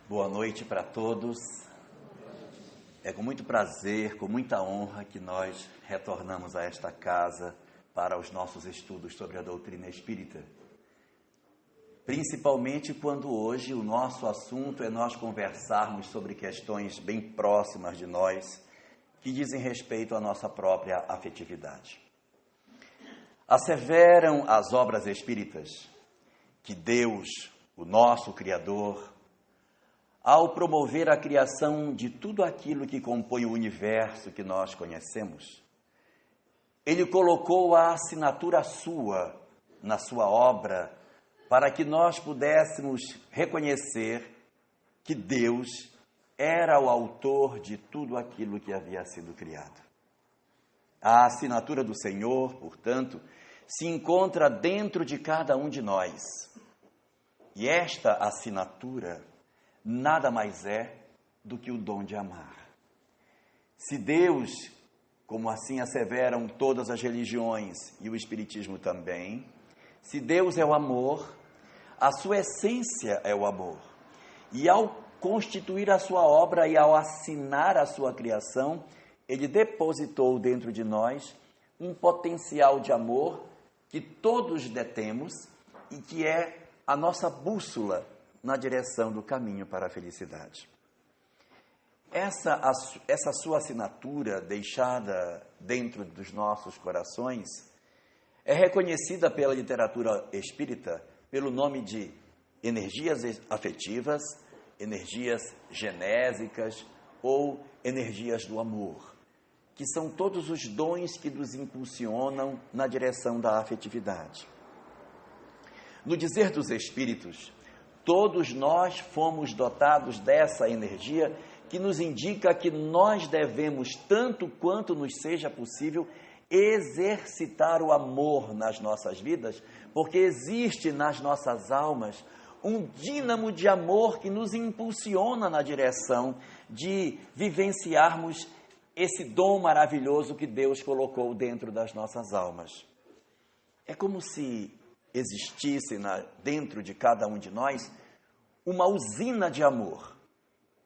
Boa noite para todos. É com muito prazer, com muita honra que nós retornamos a esta casa para os nossos estudos sobre a doutrina espírita. Principalmente quando hoje o nosso assunto é nós conversarmos sobre questões bem próximas de nós, que dizem respeito à nossa própria afetividade. Asseveram as obras espíritas que Deus, o nosso Criador, ao promover a criação de tudo aquilo que compõe o universo que nós conhecemos, Ele colocou a assinatura sua na sua obra para que nós pudéssemos reconhecer que Deus era o autor de tudo aquilo que havia sido criado. A assinatura do Senhor, portanto, se encontra dentro de cada um de nós. E esta assinatura nada mais é do que o dom de amar. Se Deus, como assim asseveram todas as religiões e o Espiritismo também, se Deus é o amor, a sua essência é o amor. E ao constituir a sua obra e ao assinar a sua criação, Ele depositou dentro de nós um potencial de amor que todos detemos e que é a nossa bússola na direção do caminho para a felicidade. Essa sua assinatura deixada dentro dos nossos corações é reconhecida pela literatura espírita pelo nome de energias afetivas, energias genésicas ou energias do amor, que são todos os dons que nos impulsionam na direção da afetividade. No dizer dos espíritos, todos nós fomos dotados dessa energia que nos indica que nós devemos, tanto quanto nos seja possível, exercitar o amor nas nossas vidas, porque existe nas nossas almas um dínamo de amor que nos impulsiona na direção de vivenciarmos esse dom maravilhoso que Deus colocou dentro das nossas almas. É como se existisse dentro de cada um de nós uma usina de amor.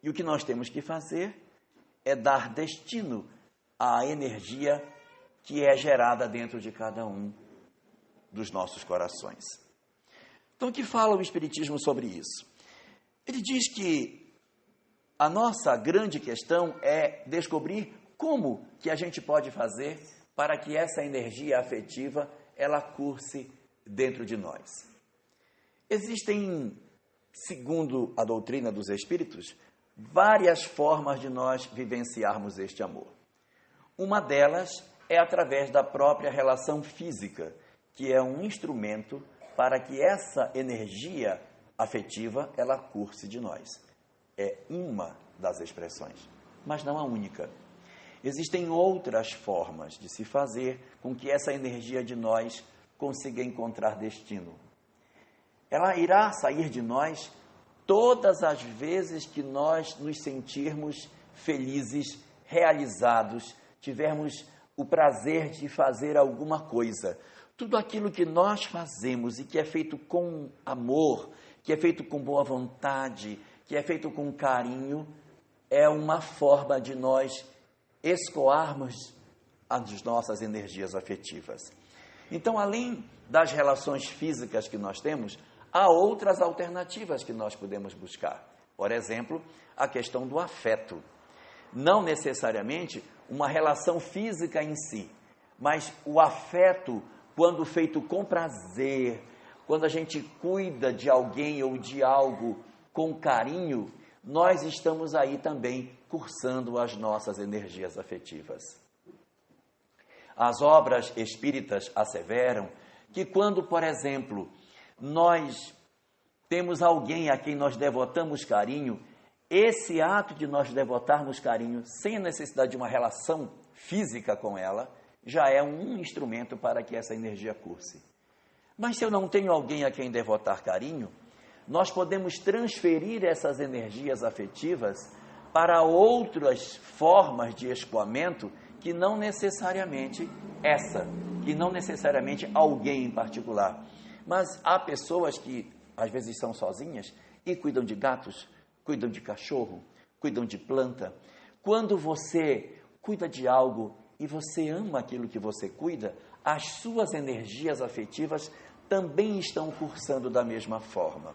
E o que nós temos que fazer é dar destino à energia que é gerada dentro de cada um dos nossos corações. Então, o que fala o Espiritismo sobre isso? Ele diz que a nossa grande questão é descobrir como que a gente pode fazer para que essa energia afetiva ela curse dentro de nós. Existem, segundo a doutrina dos Espíritos, várias formas de nós vivenciarmos este amor. Uma delas é através da própria relação física, que é um instrumento para que essa energia afetiva ela curse de nós. É uma das expressões, mas não a única. Existem outras formas de se fazer com que essa energia de nós consiga encontrar destino. Ela irá sair de nós todas as vezes que nós nos sentirmos felizes, realizados, tivermos o prazer de fazer alguma coisa. Tudo aquilo que nós fazemos e que é feito com amor, que é feito com boa vontade, que é feito com carinho, é uma forma de nós escoarmos as nossas energias afetivas. Então, além das relações físicas que nós temos, há outras alternativas que nós podemos buscar. Por exemplo, a questão do afeto. Não necessariamente uma relação física em si, mas o afeto, quando feito com prazer, quando a gente cuida de alguém ou de algo com carinho, nós estamos aí também cursando as nossas energias afetivas. As obras espíritas asseveram que quando, por exemplo, nós temos alguém a quem nós devotamos carinho, esse ato de nós devotarmos carinho, sem a necessidade de uma relação física com ela, já é um instrumento para que essa energia curse. Mas se eu não tenho alguém a quem devotar carinho, nós podemos transferir essas energias afetivas para outras formas de escoamento que não necessariamente que não necessariamente alguém em particular. Mas há pessoas que às vezes são sozinhas e cuidam de gatos, cuidam de cachorro, cuidam de planta. Quando você cuida de algo e você ama aquilo que você cuida, as suas energias afetivas também estão cursando da mesma forma.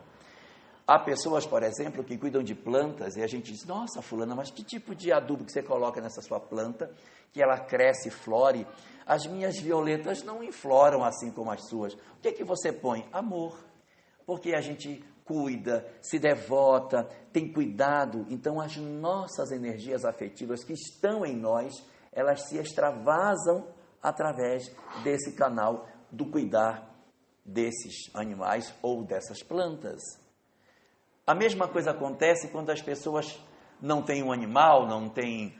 Há pessoas, por exemplo, que cuidam de plantas e a gente diz, nossa, fulana, mas que tipo de adubo que você coloca nessa sua planta, que ela cresce e flore? As minhas violetas não infloram assim como as suas. O que é que você põe? Amor. Porque a gente cuida, se devota, tem cuidado. Então, as nossas energias afetivas que estão em nós, elas se extravasam através desse canal do cuidar desses animais ou dessas plantas. A mesma coisa acontece quando as pessoas não têm um animal, não têm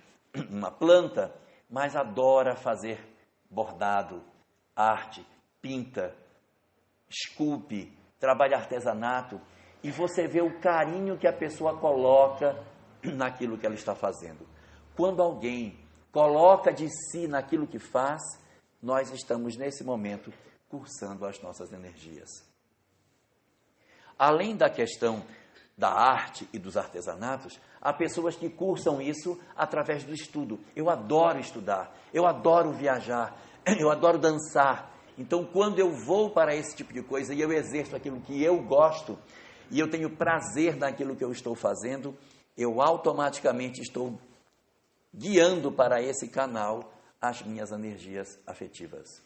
uma planta, mas adora fazer bordado, arte, pinta, esculpe, trabalha artesanato, e você vê o carinho que a pessoa coloca naquilo que ela está fazendo. Quando alguém coloca de si naquilo que faz, nós estamos nesse momento cursando as nossas energias. Além da questão da arte e dos artesanatos, há pessoas que cursam isso através do estudo. Eu adoro estudar, eu adoro viajar, eu adoro dançar. Então, quando eu vou para esse tipo de coisa e eu exerço aquilo que eu gosto, e eu tenho prazer naquilo que eu estou fazendo, eu automaticamente estou guiando para esse canal as minhas energias afetivas.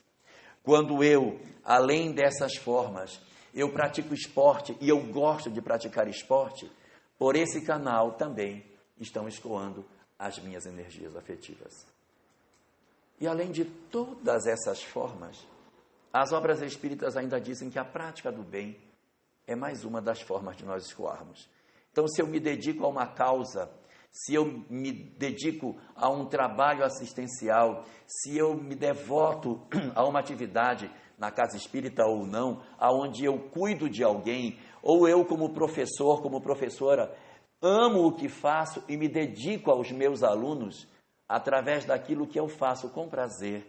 Quando eu, além dessas formas, eu pratico esporte e eu gosto de praticar esporte, por esse canal também estão escoando as minhas energias afetivas. E além de todas essas formas, as obras espíritas ainda dizem que a prática do bem é mais uma das formas de nós escoarmos. Então, se eu me dedico a uma causa, se eu me dedico a um trabalho assistencial, se eu me devoto a uma atividade na casa espírita ou não, aonde eu cuido de alguém, ou eu como professor, como professora, amo o que faço e me dedico aos meus alunos, através daquilo que eu faço com prazer,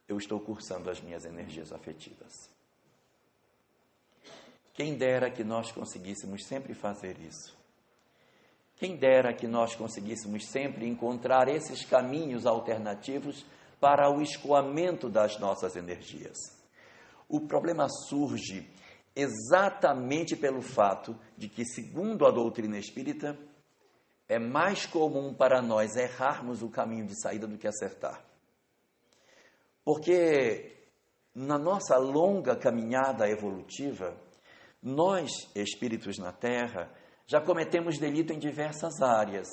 eu estou cursando as minhas energias afetivas. Quem dera que nós conseguíssemos sempre fazer isso. Quem dera que nós conseguíssemos sempre encontrar esses caminhos alternativos para o escoamento das nossas energias. O problema surge exatamente pelo fato de que, segundo a doutrina espírita, é mais comum para nós errarmos o caminho de saída do que acertar. Porque na nossa longa caminhada evolutiva, nós, espíritos na Terra, já cometemos delito em diversas áreas.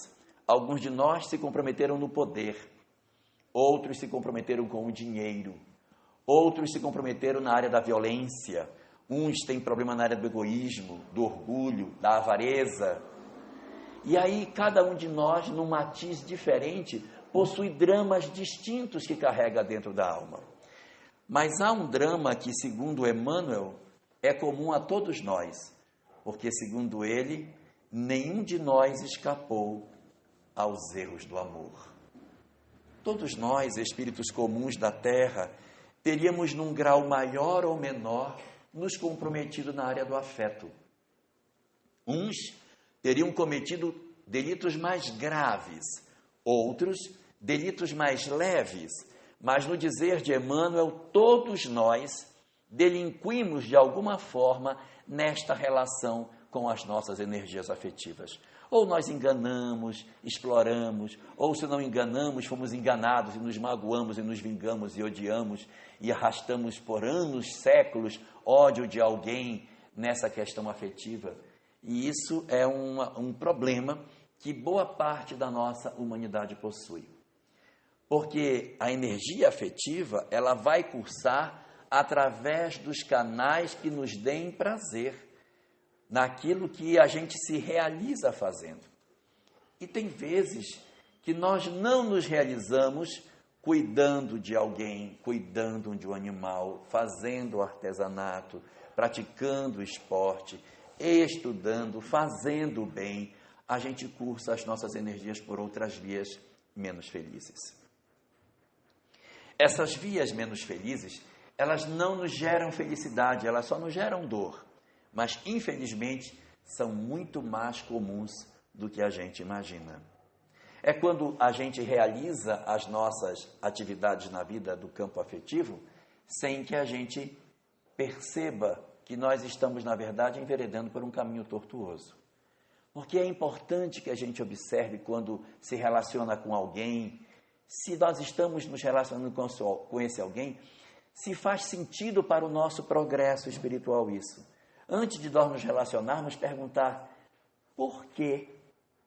Alguns de nós se comprometeram no poder, outros se comprometeram com o dinheiro, outros se comprometeram na área da violência, uns têm problema na área do egoísmo, do orgulho, da avareza. E aí, cada um de nós, num matiz diferente, possui dramas distintos que carrega dentro da alma. Mas há um drama que, segundo Emmanuel, é comum a todos nós, porque, segundo ele, nenhum de nós escapou aos erros do amor. Todos nós, espíritos comuns da Terra, teríamos, num grau maior ou menor, nos comprometido na área do afeto. Uns teriam cometido delitos mais graves, outros delitos mais leves, mas no dizer de Emmanuel, todos nós delinquimos de alguma forma nesta relação com as nossas energias afetivas. Ou nós enganamos, exploramos, ou se não enganamos, fomos enganados e nos magoamos e nos vingamos e odiamos e arrastamos por anos, séculos, ódio de alguém nessa questão afetiva. E isso é um problema que boa parte da nossa humanidade possui. Porque a energia afetiva, ela vai cursar através dos canais que nos deem prazer, naquilo que a gente se realiza fazendo. E tem vezes que nós não nos realizamos cuidando de alguém, cuidando de um animal, fazendo artesanato, praticando esporte, estudando, fazendo o bem. A gente cursa as nossas energias por outras vias menos felizes. Essas vias menos felizes, elas não nos geram felicidade, elas só nos geram dor. Mas, infelizmente, são muito mais comuns do que a gente imagina. É quando a gente realiza as nossas atividades na vida do campo afetivo sem que a gente perceba que nós estamos, na verdade, enveredando por um caminho tortuoso. Porque é importante que a gente observe quando se relaciona com alguém, se nós estamos nos relacionando com esse alguém, se faz sentido para o nosso progresso espiritual isso. Antes de nós nos relacionarmos, perguntar por quê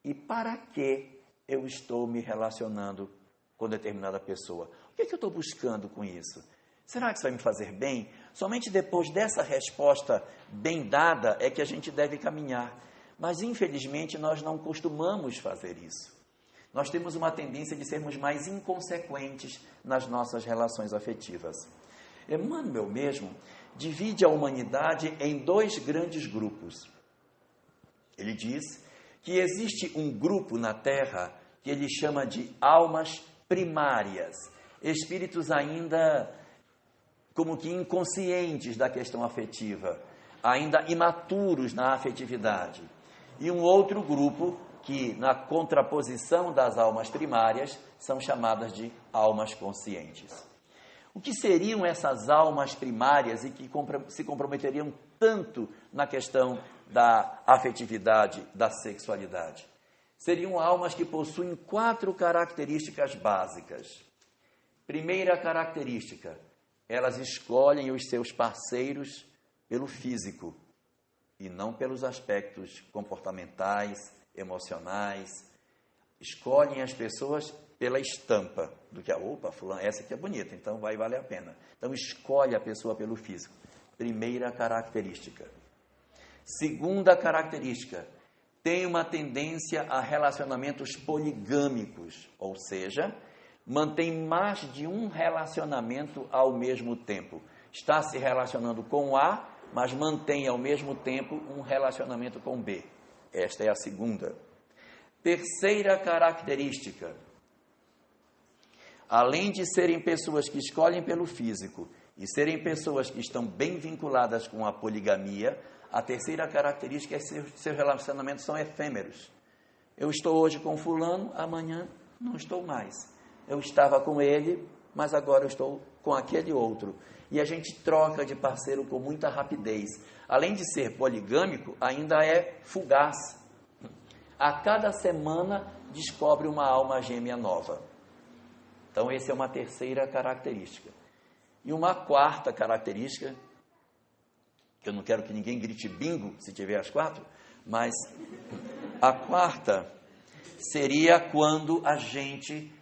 e para que eu estou me relacionando com determinada pessoa. O que é que eu estou buscando com isso? Será que isso vai me fazer bem? Somente depois dessa resposta bem dada é que a gente deve caminhar. Mas, infelizmente, nós não costumamos fazer isso. Nós temos uma tendência de sermos mais inconsequentes nas nossas relações afetivas. Emmanuel mesmo divide a humanidade em 2 grandes grupos. Ele diz que existe um grupo na Terra que ele chama de almas primárias, espíritos ainda como que inconscientes da questão afetiva, ainda imaturos na afetividade. E um outro grupo que, na contraposição das almas primárias, são chamadas de almas conscientes. O que seriam essas almas primárias e que se comprometeriam tanto na questão da afetividade, da sexualidade? Seriam almas que possuem 4 características básicas. Primeira característica, elas escolhem os seus parceiros pelo físico e não pelos aspectos comportamentais, emocionais. Escolhem as pessoas pela estampa, do que opa, fulano, essa aqui é bonita, então vai valer a pena. Então escolhe a pessoa pelo físico. Primeira característica. Segunda característica, tem uma tendência a relacionamentos poligâmicos, ou seja, mantém mais de um relacionamento ao mesmo tempo. Está se relacionando com A, mas mantém ao mesmo tempo um relacionamento com B. Esta é a segunda. Terceira característica, além de serem pessoas que escolhem pelo físico e serem pessoas que estão bem vinculadas com a poligamia, a terceira característica é que seus relacionamentos são efêmeros. Eu estou hoje com fulano, amanhã não estou mais. Eu estava com ele, mas agora eu estou com aquele outro. E a gente troca de parceiro com muita rapidez. Além de ser poligâmico, ainda é fugaz. A cada semana descobre uma alma gêmea nova. Então, essa é uma terceira característica. E uma quarta característica, que eu não quero que ninguém grite bingo se tiver as 4, mas a quarta seria quando a gente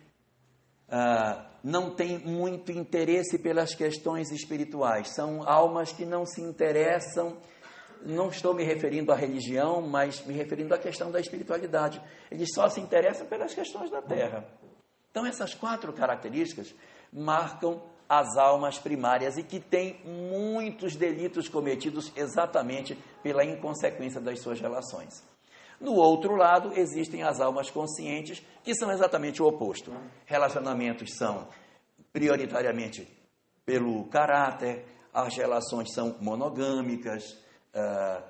não tem muito interesse pelas questões espirituais. São almas que não se interessam, não estou me referindo à religião, mas me referindo à questão da espiritualidade. Eles só se interessam pelas questões da Terra. Então, essas 4 características marcam as almas primárias e que têm muitos delitos cometidos exatamente pela inconsequência das suas relações. No outro lado, existem as almas conscientes, que são exatamente o oposto. Relacionamentos são prioritariamente pelo caráter, as relações são monogâmicas,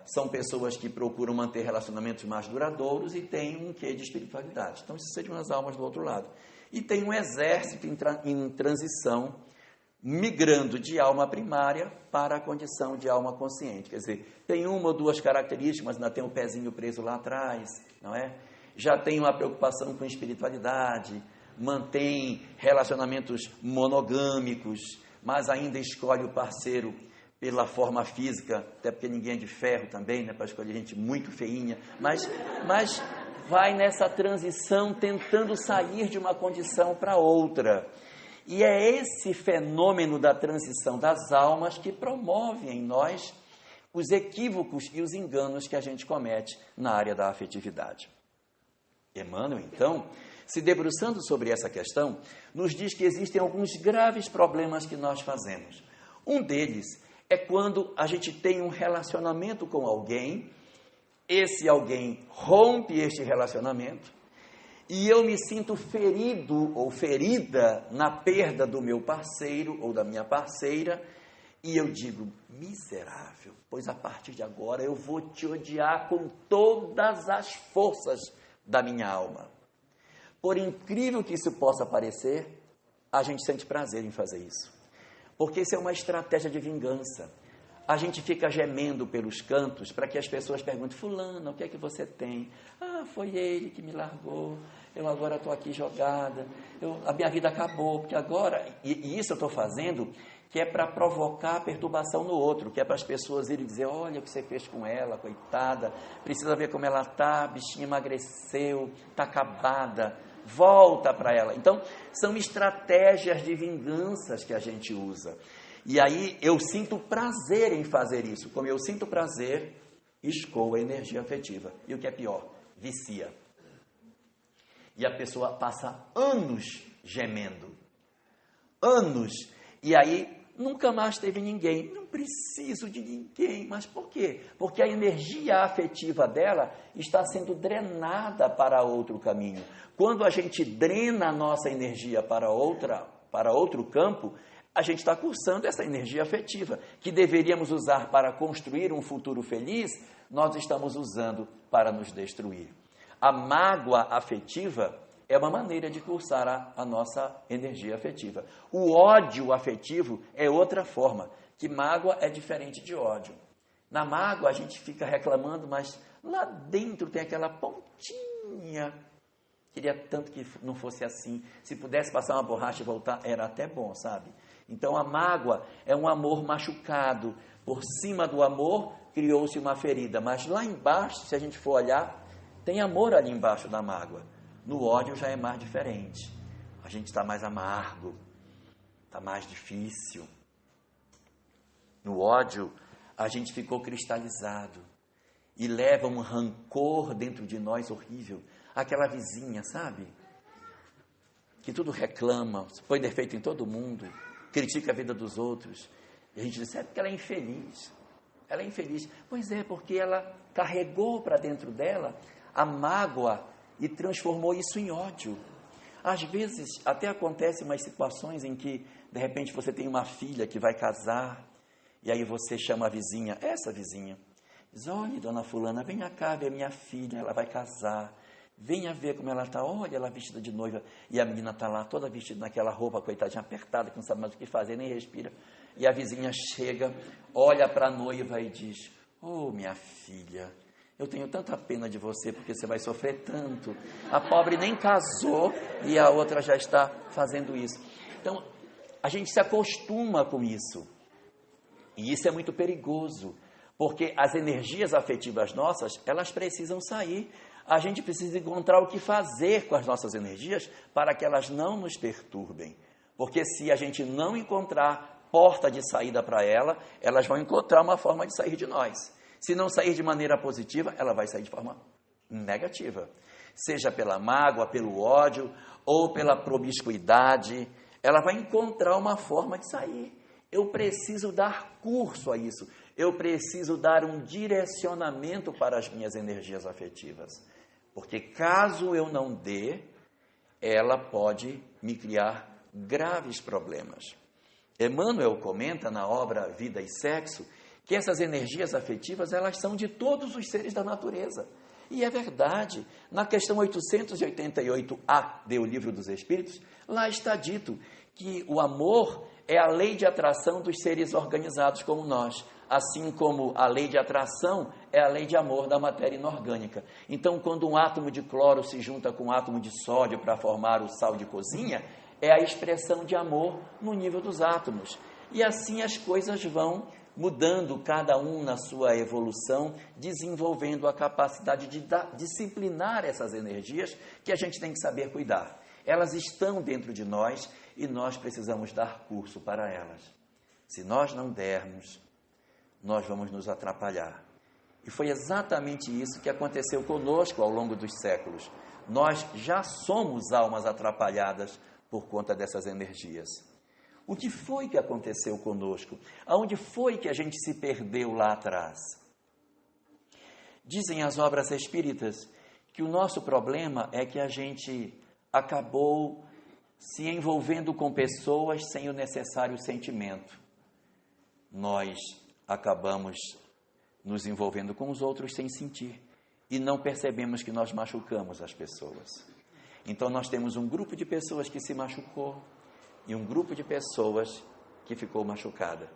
são pessoas que procuram manter relacionamentos mais duradouros e têm um quê de espiritualidade. Então, isso seriam as almas do outro lado. E tem um exército em transição, migrando de alma primária para a condição de alma consciente. Quer dizer, tem 1 ou 2 características, mas ainda tem um pezinho preso lá atrás, não é? Já tem uma preocupação com espiritualidade, mantém relacionamentos monogâmicos, mas ainda escolhe o parceiro pela forma física, até porque ninguém é de ferro também, né, para escolher gente muito feinha, mas vai nessa transição tentando sair de uma condição para outra. E é esse fenômeno da transição das almas que promove em nós os equívocos e os enganos que a gente comete na área da afetividade. Emmanuel, então, se debruçando sobre essa questão, nos diz que existem alguns graves problemas que nós fazemos. Um deles é quando a gente tem um relacionamento com alguém, esse alguém rompe este relacionamento, e eu me sinto ferido ou ferida na perda do meu parceiro ou da minha parceira, e eu digo, miserável, pois a partir de agora eu vou te odiar com todas as forças, da minha alma. Por incrível que isso possa parecer, a gente sente prazer em fazer isso. Porque isso é uma estratégia de vingança. A gente fica gemendo pelos cantos para que as pessoas perguntem: fulano, o que é que você tem? Ah, foi ele que me largou, eu agora estou aqui jogada, a minha vida acabou, porque agora... E isso eu estou fazendo que é para provocar perturbação no outro, que é para as pessoas irem dizer: olha o que você fez com ela, coitada, precisa ver como ela está, a bichinha emagreceu, está acabada, volta para ela. Então, são estratégias de vinganças que a gente usa. E aí eu sinto prazer em fazer isso. Como eu sinto prazer, escoa a energia afetiva. E o que é pior, vicia. E a pessoa passa anos gemendo. Anos. E aí nunca mais teve ninguém. Não preciso de ninguém. Mas por quê? Porque a energia afetiva dela está sendo drenada para outro caminho. Quando a gente drena a nossa energia para outro campo, a gente está cursando essa energia afetiva, que deveríamos usar para construir um futuro feliz, nós estamos usando para nos destruir. A mágoa afetiva é uma maneira de cursar a nossa energia afetiva. O ódio afetivo é outra forma, que mágoa é diferente de ódio. Na mágoa a gente fica reclamando, mas lá dentro tem aquela pontinha. Queria tanto que não fosse assim. Se pudesse passar uma borracha e voltar, era até bom, sabe? Então a mágoa é um amor machucado. Por cima do amor criou-se uma ferida. Mas lá embaixo, se a gente for olhar, tem amor ali embaixo da mágoa. No ódio já é mais diferente. A gente está mais amargo, está mais difícil. No ódio, a gente ficou cristalizado e leva um rancor dentro de nós horrível. Aquela vizinha, sabe? Que tudo reclama, põe defeito em todo mundo, critica a vida dos outros. E a gente diz: é porque ela é infeliz. Ela é infeliz. Pois é, porque ela carregou para dentro dela a mágoa e transformou isso em ódio. Às vezes, até acontecem umas situações em que, de repente, você tem uma filha que vai casar, e aí você chama a vizinha, essa vizinha, diz: olha, dona fulana, venha cá ver minha filha, ela vai casar. Venha ver como ela está, olha ela vestida de noiva, e a menina está lá toda vestida naquela roupa, coitadinha, apertada, que não sabe mais o que fazer, nem respira. E a vizinha chega, olha para a noiva e diz: oh, minha filha, eu tenho tanta pena de você, porque você vai sofrer tanto. A pobre nem casou e a outra já está fazendo isso. Então, a gente se acostuma com isso. E isso é muito perigoso, porque as energias afetivas nossas, elas precisam sair. A gente precisa encontrar o que fazer com as nossas energias para que elas não nos perturbem. Porque se a gente não encontrar porta de saída para ela, elas vão encontrar uma forma de sair de nós. Se não sair de maneira positiva, ela vai sair de forma negativa. Seja pela mágoa, pelo ódio ou pela promiscuidade, ela vai encontrar uma forma de sair. Eu preciso dar curso a isso. Eu preciso dar um direcionamento para as minhas energias afetivas. Porque caso eu não dê, ela pode me criar graves problemas. Emmanuel comenta na obra Vida e Sexo que essas energias afetivas, elas são de todos os seres da natureza. E é verdade. Na questão 888A do Livro dos Espíritos, lá está dito que o amor é a lei de atração dos seres organizados como nós, assim como a lei de atração é a lei de amor da matéria inorgânica. Então, quando um átomo de cloro se junta com um átomo de sódio para formar o sal de cozinha, é a expressão de amor no nível dos átomos. E assim as coisas vão mudando, cada um na sua evolução, desenvolvendo a capacidade de disciplinar essas energias que a gente tem que saber cuidar. Elas estão dentro de nós e nós precisamos dar curso para elas. Se nós não dermos, nós vamos nos atrapalhar. E foi exatamente isso que aconteceu conosco ao longo dos séculos. Nós já somos almas atrapalhadas por conta dessas energias. O que foi que aconteceu conosco? Aonde foi que a gente se perdeu lá atrás? Dizem as obras espíritas que o nosso problema é que a gente acabou se envolvendo com pessoas sem o necessário sentimento. Nós acabamos nos envolvendo com os outros sem sentir. e não percebemos que nós machucamos as pessoas. Então nós temos um grupo de pessoas que se machucou e um grupo de pessoas que ficou machucada.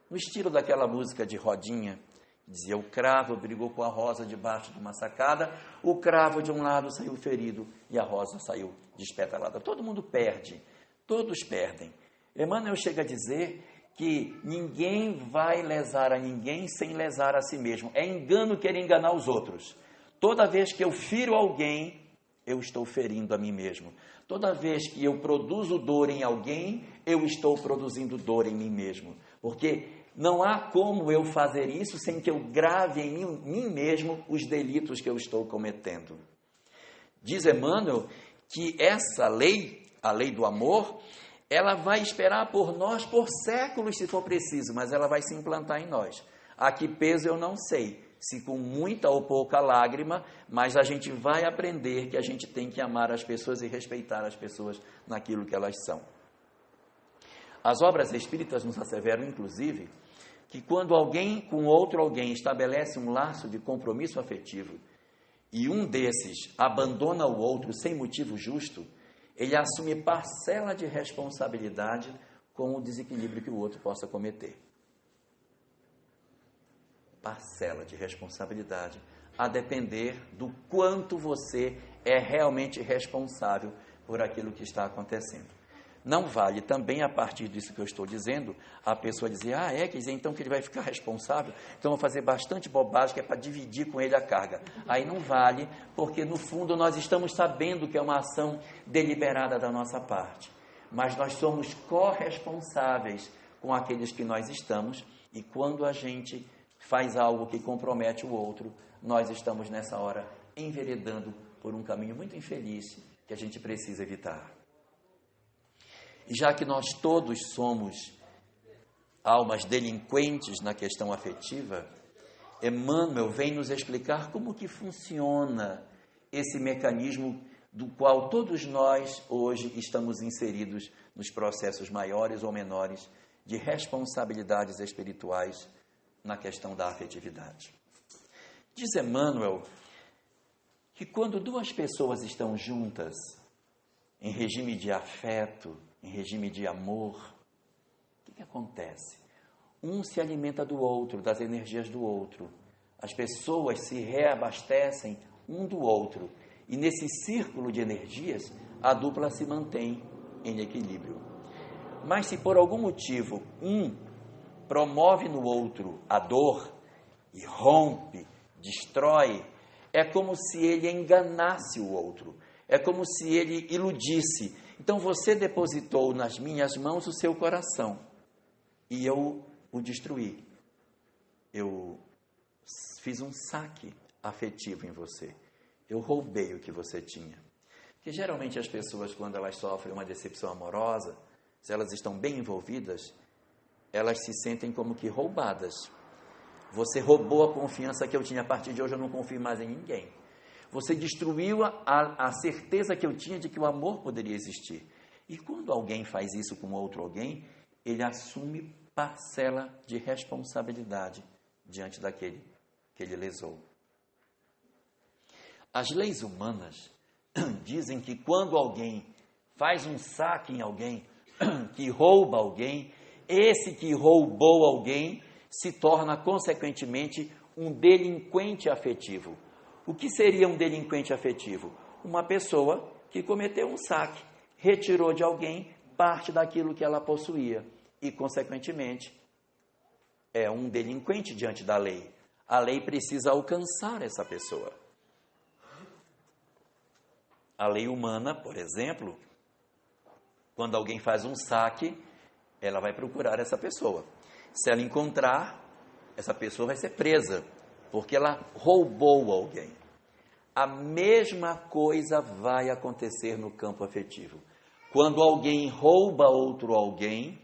No estilo daquela música de Rodinha, dizia: o cravo brigou com a rosa debaixo de uma sacada, o cravo de um lado saiu ferido e a rosa saiu despetalada. Todo mundo perde, todos perdem. Emmanuel chega a dizer que ninguém vai lesar a ninguém sem lesar a si mesmo. É engano querer enganar os outros. Toda vez que eu firo alguém, eu estou ferindo a mim mesmo. Toda vez que eu produzo dor em alguém, eu estou produzindo dor em mim mesmo. Porque não há como eu fazer isso sem que eu grave em mim mesmo os delitos que eu estou cometendo. Diz Emmanuel que essa lei, a lei do amor, ela vai esperar por nós por séculos, se for preciso, mas ela vai se implantar em nós. A que peso eu não sei, se com muita ou pouca lágrima, mas a gente vai aprender que a gente tem que amar as pessoas e respeitar as pessoas naquilo que elas são. As obras espíritas nos asseveram, inclusive, que quando alguém com outro alguém estabelece um laço de compromisso afetivo e um desses abandona o outro sem motivo justo, ele assume parcela de responsabilidade com o desequilíbrio que o outro possa cometer. Parcela de responsabilidade, a depender do quanto você é realmente responsável por aquilo que está acontecendo. Não vale também, a partir disso que eu estou dizendo, a pessoa dizer: quer dizer então que ele vai ficar responsável, então eu vou fazer bastante bobagem que é para dividir com ele a carga. Aí não vale, porque no fundo nós estamos sabendo que é uma ação deliberada da nossa parte, mas nós somos corresponsáveis com aqueles que nós estamos, e quando a gente faz algo que compromete o outro, nós estamos nessa hora enveredando por um caminho muito infeliz que a gente precisa evitar. E já que nós todos somos almas delinquentes na questão afetiva, Emmanuel vem nos explicar como que funciona esse mecanismo do qual todos nós hoje estamos inseridos nos processos maiores ou menores de responsabilidades espirituais na questão da afetividade. Diz Emmanuel que quando duas pessoas estão juntas, em regime de afeto, em regime de amor, o que acontece? Um se alimenta do outro, das energias do outro. As pessoas se reabastecem um do outro. E nesse círculo de energias, a dupla se mantém em equilíbrio. Mas se por algum motivo um promove no outro a dor e rompe, destrói, é como se ele enganasse o outro. É como se ele iludisse. Então você depositou nas minhas mãos o seu coração e eu o destruí. Eu fiz um saque afetivo em você. Eu roubei o que você tinha. Porque geralmente as pessoas, quando elas sofrem uma decepção amorosa, se elas estão bem envolvidas, elas se sentem como que roubadas. Você roubou a confiança que eu tinha. A partir de hoje eu não confio mais em ninguém. Você destruiu a certeza que eu tinha de que o amor poderia existir. E quando alguém faz isso com outro alguém, ele assume parcela de responsabilidade diante daquele que ele lesou. As leis humanas dizem que quando alguém faz um saque em alguém, que rouba alguém, esse que roubou alguém se torna, consequentemente, um delinquente afetivo. O que seria um delinquente afetivo? Uma pessoa que cometeu um saque, retirou de alguém parte daquilo que ela possuía e, consequentemente, é um delinquente diante da lei. A lei precisa alcançar essa pessoa. A lei humana, por exemplo, quando alguém faz um saque, ela vai procurar essa pessoa. Se ela encontrar, essa pessoa vai ser presa, porque ela roubou alguém. A mesma coisa vai acontecer no campo afetivo. Quando alguém rouba outro alguém,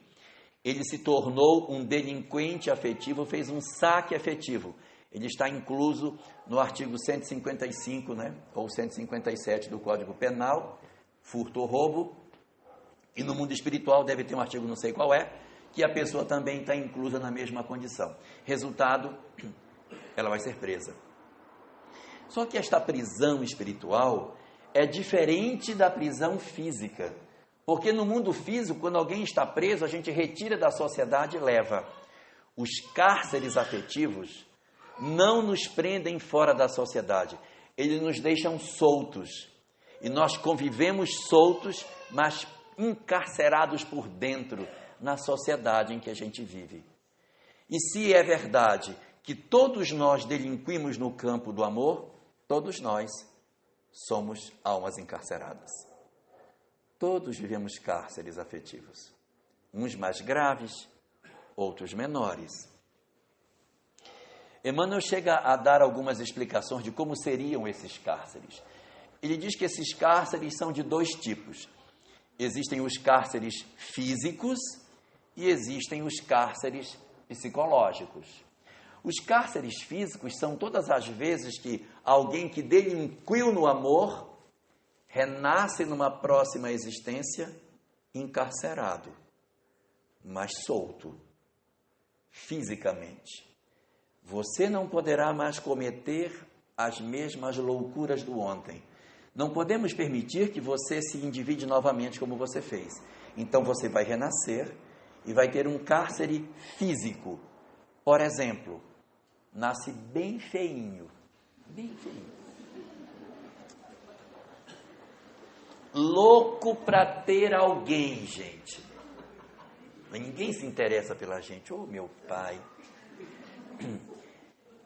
ele se tornou um delinquente afetivo, fez um saque afetivo. Ele está incluso no artigo 155, ou 157 do Código Penal, furto ou roubo. E no mundo espiritual deve ter um artigo, não sei qual é, que a pessoa também está inclusa na mesma condição. Resultado, ela vai ser presa. Só que esta prisão espiritual é diferente da prisão física. Porque no mundo físico, quando alguém está preso, a gente retira da sociedade e leva. Os cárceres afetivos não nos prendem fora da sociedade. Eles nos deixam soltos. E nós convivemos soltos, mas encarcerados por dentro, na sociedade em que a gente vive. E se é verdade que todos nós delinquimos no campo do amor, todos nós somos almas encarceradas. Todos vivemos cárceres afetivos. Uns mais graves, outros menores. Emmanuel chega a dar algumas explicações de como seriam esses cárceres. Ele diz que esses cárceres são de dois tipos. Existem os cárceres físicos e existem os cárceres psicológicos. Os cárceres físicos são todas as vezes que alguém que delinquiu no amor renasce numa próxima existência encarcerado, mas solto, fisicamente. Você não poderá mais cometer as mesmas loucuras do ontem. Não podemos permitir que você se endivide novamente como você fez. Então você vai renascer e vai ter um cárcere físico. Por exemplo, nasce bem feinho. Louco para ter alguém, gente. Ninguém se interessa pela gente. Oh, meu pai.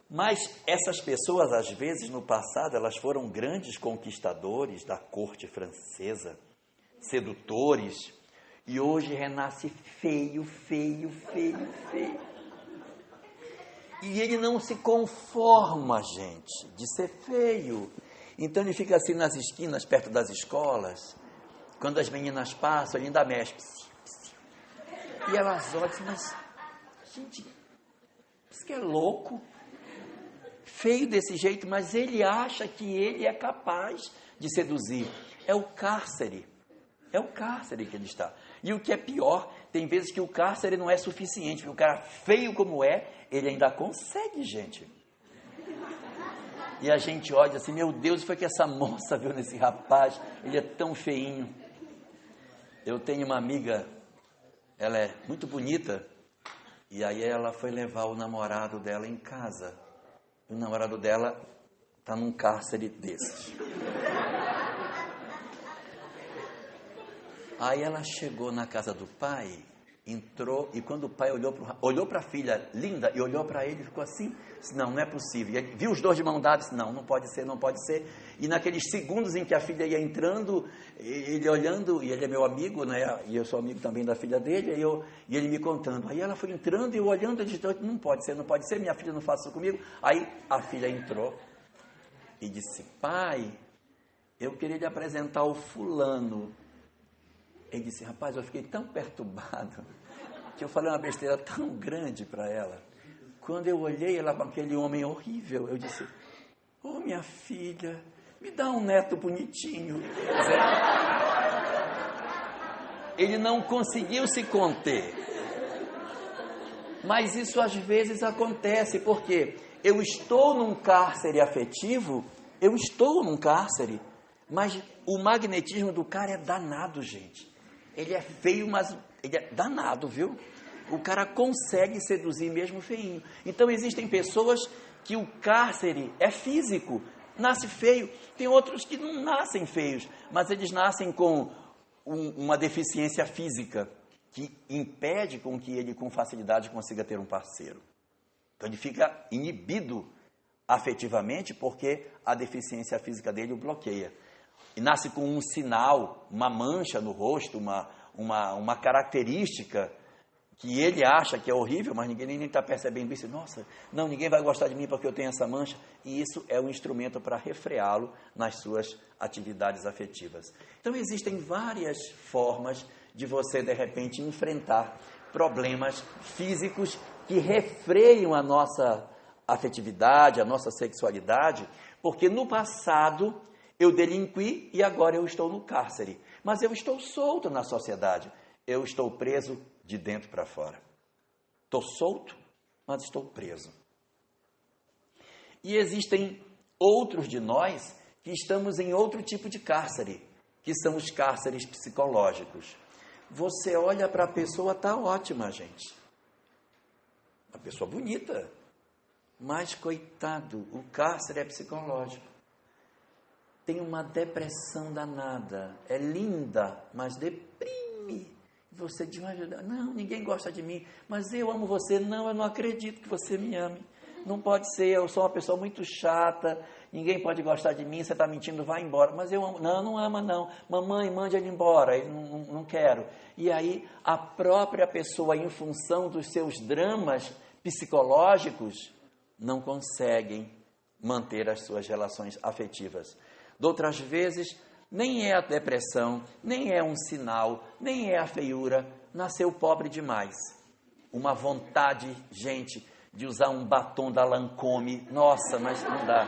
Mas essas pessoas, às vezes, no passado, elas foram grandes conquistadores da corte francesa, sedutores, e hoje renasce feio. E ele não se conforma, gente, de ser feio. Então ele fica assim nas esquinas, perto das escolas, quando as meninas passam, ele ainda mexe. E elas olham assim, mas, gente, isso que é louco. Feio desse jeito, mas ele acha que ele é capaz de seduzir. É o cárcere que ele está. E o que é pior, tem vezes que o cárcere não é suficiente, porque o cara feio como é, ele ainda consegue, gente. E a gente olha assim, meu Deus, foi que essa moça viu nesse rapaz, ele é tão feinho. Eu tenho uma amiga, ela é muito bonita, e aí ela foi levar o namorado dela em casa. O namorado dela está num cárcere desses. Aí ela chegou na casa do pai, entrou, e quando o pai olhou para a filha linda e olhou para ele, ficou assim, disse, não é possível. E viu os dois de mão dada, disse, não pode ser. E naqueles segundos em que a filha ia entrando, ele olhando, e ele é meu amigo, né? E eu sou amigo também da filha dele, e ele me contando. Aí ela foi entrando e eu olhando, ele disse, não pode ser, minha filha não faça isso comigo. Aí a filha entrou e disse, pai, eu queria lhe apresentar o fulano. Ele disse, rapaz, eu fiquei tão perturbado que eu falei uma besteira tão grande para ela. Quando eu olhei ela com aquele homem horrível, eu disse, oh, minha filha, me dá um neto bonitinho. Quer dizer, ele não conseguiu se conter. Mas isso às vezes acontece, porque eu estou num cárcere afetivo, mas o magnetismo do cara é danado, gente. Ele é feio, mas ele é danado, viu? O cara consegue seduzir mesmo feinho. Então existem pessoas que o cárcere é físico, nasce feio. Tem outros que não nascem feios, mas eles nascem com uma deficiência física que impede com que ele com facilidade consiga ter um parceiro. Então ele fica inibido afetivamente porque a deficiência física dele o bloqueia. E nasce com um sinal, uma mancha no rosto, uma característica que ele acha que é horrível, mas ninguém nem está percebendo isso. Nossa, não, ninguém vai gostar de mim porque eu tenho essa mancha. E isso é um instrumento para refreá-lo nas suas atividades afetivas. Então existem várias formas de você, de repente, enfrentar problemas físicos que refreiam a nossa afetividade, a nossa sexualidade, porque no passado eu delinqui e agora eu estou no cárcere. Mas eu estou solto na sociedade. Eu estou preso de dentro para fora. Estou solto, mas estou preso. E existem outros de nós que estamos em outro tipo de cárcere, que são os cárceres psicológicos. Você olha para a pessoa, está ótima, gente. Uma pessoa bonita. Mas, coitado, o cárcere é psicológico. Tem uma depressão danada. É linda, mas deprime. Você diz, não, ninguém gosta de mim, mas eu amo você. Não, eu não acredito que você me ame. Não pode ser, eu sou uma pessoa muito chata, ninguém pode gostar de mim, você está mentindo, vai embora. Mas eu amo. Não, não ama não. Mamãe, mande ele embora, eu não quero. E aí, a própria pessoa, em função dos seus dramas psicológicos, não conseguem manter as suas relações afetivas. De outras vezes, nem é a depressão, nem é um sinal, nem é a feiura, nasceu pobre demais. Uma vontade, gente, de usar um batom da Lancôme, nossa, mas não dá.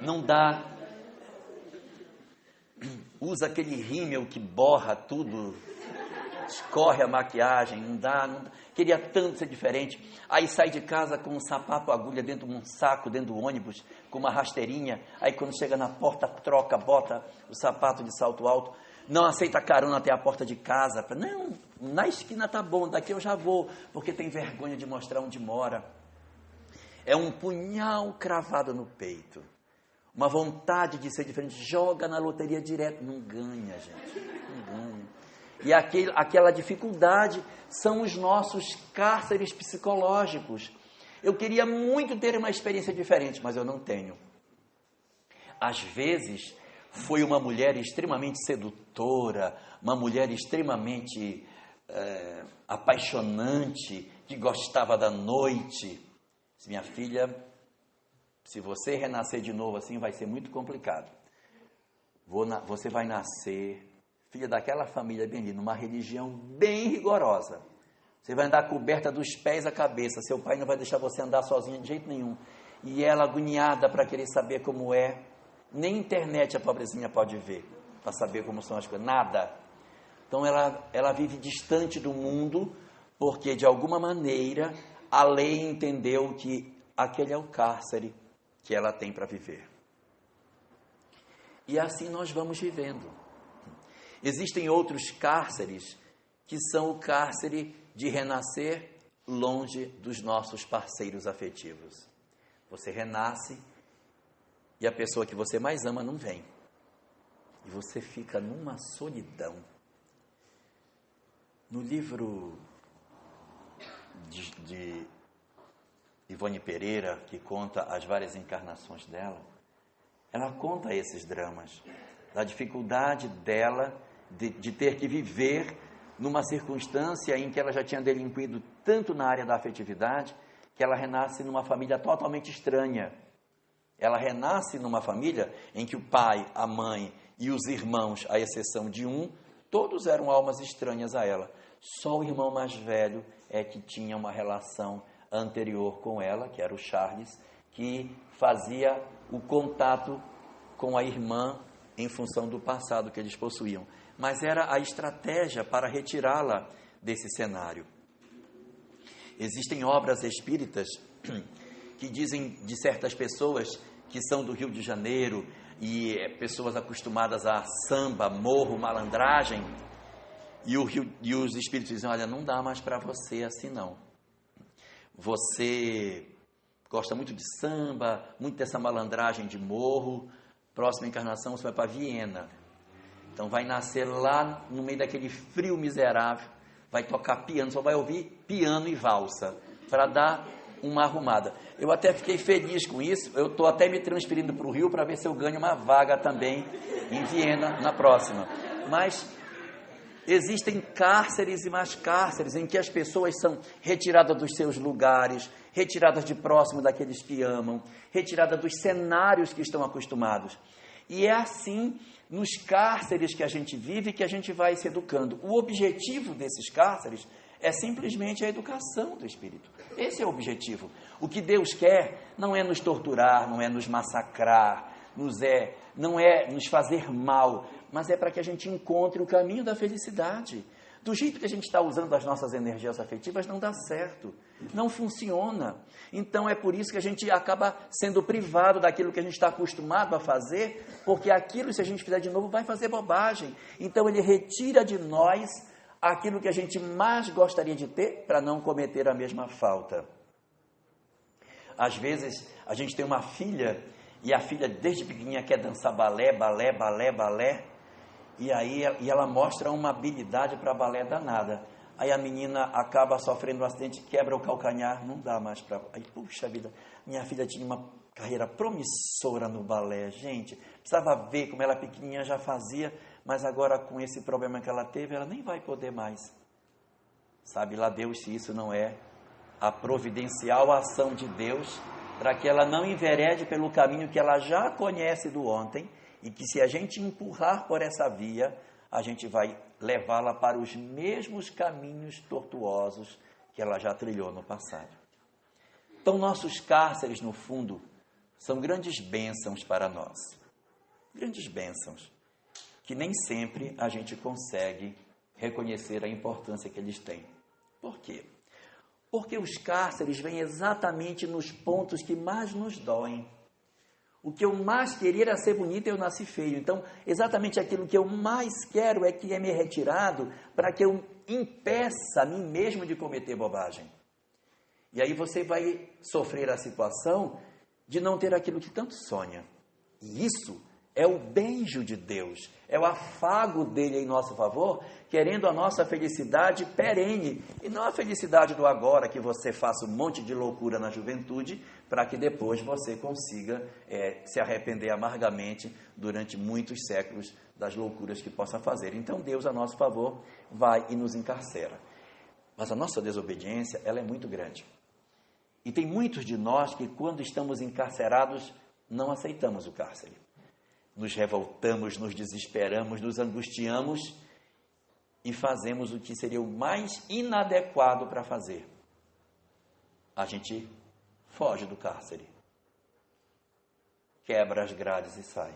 Não dá. Usa aquele rímel que borra tudo, escorre a maquiagem, não dá. Queria tanto ser diferente. Aí sai de casa com um sapato agulha dentro de um saco, dentro do ônibus, com uma rasteirinha. Aí quando chega na porta, troca, bota o sapato de salto alto. Não aceita carona até a porta de casa. Não, na esquina tá bom, daqui eu já vou, porque tem vergonha de mostrar onde mora. É um punhal cravado no peito. Uma vontade de ser diferente. Joga na loteria direto. Não ganha, gente. Não ganha. E aquela dificuldade são os nossos cárceres psicológicos. Eu queria muito ter uma experiência diferente, mas eu não tenho. Às vezes, foi uma mulher extremamente sedutora, uma mulher extremamente apaixonante, que gostava da noite. Minha filha, se você renascer de novo assim, vai ser muito complicado. Você vai nascer filha daquela família bem linda, numa religião bem rigorosa. Você vai andar coberta dos pés à cabeça. Seu pai não vai deixar você andar sozinha de jeito nenhum. E ela agoniada para querer saber como é. Nem internet a pobrezinha pode ver, para saber como são as coisas. Nada. Então ela vive distante do mundo, porque de alguma maneira a lei entendeu que aquele é o cárcere que ela tem para viver. E assim nós vamos vivendo. Existem outros cárceres que são o cárcere de renascer longe dos nossos parceiros afetivos. Você renasce e a pessoa que você mais ama não vem. E você fica numa solidão. No livro de Ivone Pereira, que conta as várias encarnações dela, ela conta esses dramas, da dificuldade dela de ter que viver numa circunstância em que ela já tinha delinquido tanto na área da afetividade, que ela renasce numa família totalmente estranha. Ela renasce numa família em que o pai, a mãe e os irmãos, à exceção de um, todos eram almas estranhas a ela. Só o irmão mais velho é que tinha uma relação anterior com ela, que era o Charles, que fazia o contato com a irmã em função do passado que eles possuíam. Mas era a estratégia para retirá-la desse cenário. Existem obras espíritas que dizem de certas pessoas que são do Rio de Janeiro e pessoas acostumadas a samba, morro, malandragem, e os espíritos dizem, olha, não dá mais para você assim não. Você gosta muito de samba, muito dessa malandragem de morro, próxima encarnação você vai para Viena. Então vai nascer lá no meio daquele frio miserável, vai tocar piano, só vai ouvir piano e valsa, para dar uma arrumada. Eu até fiquei feliz com isso, eu estou até me transferindo para o Rio para ver se eu ganho uma vaga também em Viena na próxima. Mas existem cárceres e mais cárceres em que as pessoas são retiradas dos seus lugares, retiradas de próximo daqueles que amam, retiradas dos cenários que estão acostumados. E é assim nos cárceres que a gente vive que a gente vai se educando. O objetivo desses cárceres é simplesmente a educação do espírito. Esse é o objetivo. O que Deus quer não é nos torturar, não é nos massacrar, não é nos fazer mal, mas é para que a gente encontre o caminho da felicidade. Do jeito que a gente está usando as nossas energias afetivas, não dá certo, não funciona. Então é por isso que a gente acaba sendo privado daquilo que a gente está acostumado a fazer, porque aquilo, se a gente fizer de novo, vai fazer bobagem. Então ele retira de nós aquilo que a gente mais gostaria de ter para não cometer a mesma falta. Às vezes a gente tem uma filha e a filha desde pequenininha quer dançar balé, e aí ela mostra uma habilidade para balé danada. Aí a menina acaba sofrendo um acidente, quebra o calcanhar, não dá mais para... Aí, puxa vida, minha filha tinha uma carreira promissora no balé, gente, precisava ver como ela pequenininha já fazia, mas agora com esse problema que ela teve, ela nem vai poder mais. Sabe lá Deus se isso não é a providencial ação de Deus, para que ela não enverede pelo caminho que ela já conhece do ontem, e que se a gente empurrar por essa via, a gente vai levá-la para os mesmos caminhos tortuosos que ela já trilhou no passado. Então, nossos cárceres, no fundo, são grandes bênçãos para nós. Grandes bênçãos, que nem sempre a gente consegue reconhecer a importância que eles têm. Por quê? Porque os cárceres vêm exatamente nos pontos que mais nos doem. O que eu mais queria era ser bonito e eu nasci feio. Então, exatamente aquilo que eu mais quero é que é me retirado para que eu impeça a mim mesmo de cometer bobagem. E aí você vai sofrer a situação de não ter aquilo que tanto sonha. E isso é o beijo de Deus, é o afago dele em nosso favor, querendo a nossa felicidade perene, e não a felicidade do agora, que você faça um monte de loucura na juventude, para que depois você consiga se arrepender amargamente durante muitos séculos das loucuras que possa fazer. Então Deus, a nosso favor, vai e nos encarcera. Mas a nossa desobediência, ela é muito grande. E tem muitos de nós que, quando estamos encarcerados, não aceitamos o cárcere. Nos revoltamos, nos desesperamos, nos angustiamos e fazemos o que seria o mais inadequado para fazer. A gente foge do cárcere, quebra as grades e sai.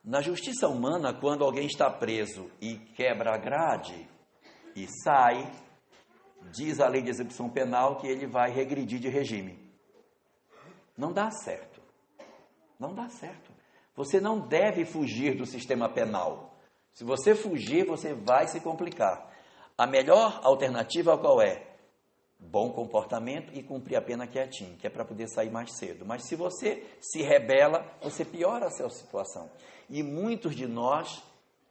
Na justiça humana, quando alguém está preso e quebra a grade e sai, diz a lei de execução penal que ele vai regredir de regime. Não dá certo. Não dá certo. Você não deve fugir do sistema penal. Se você fugir, você vai se complicar. A melhor alternativa qual é? Bom comportamento e cumprir a pena quietinho, que é para poder sair mais cedo. Mas se você se rebela, você piora a sua situação. E muitos de nós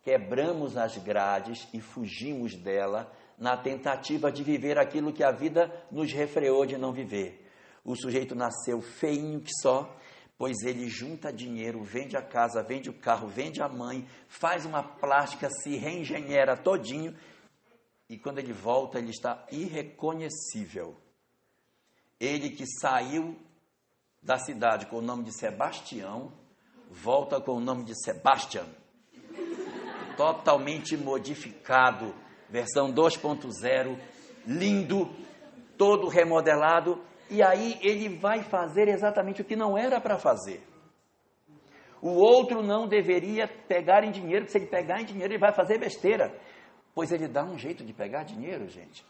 quebramos as grades e fugimos dela na tentativa de viver aquilo que a vida nos refreou de não viver. O sujeito nasceu feinho que só, pois ele junta dinheiro, vende a casa, vende o carro, vende a mãe, faz uma plástica, se reengenhera todinho, e quando ele volta, ele está irreconhecível. Ele que saiu da cidade com o nome de Sebastião, volta com o nome de Sebastian, totalmente modificado, versão 2.0, lindo, todo remodelado. E aí ele vai fazer exatamente o que não era para fazer. O outro não deveria pegar em dinheiro, porque se ele pegar em dinheiro, ele vai fazer besteira. Pois ele dá um jeito de pegar dinheiro, gente.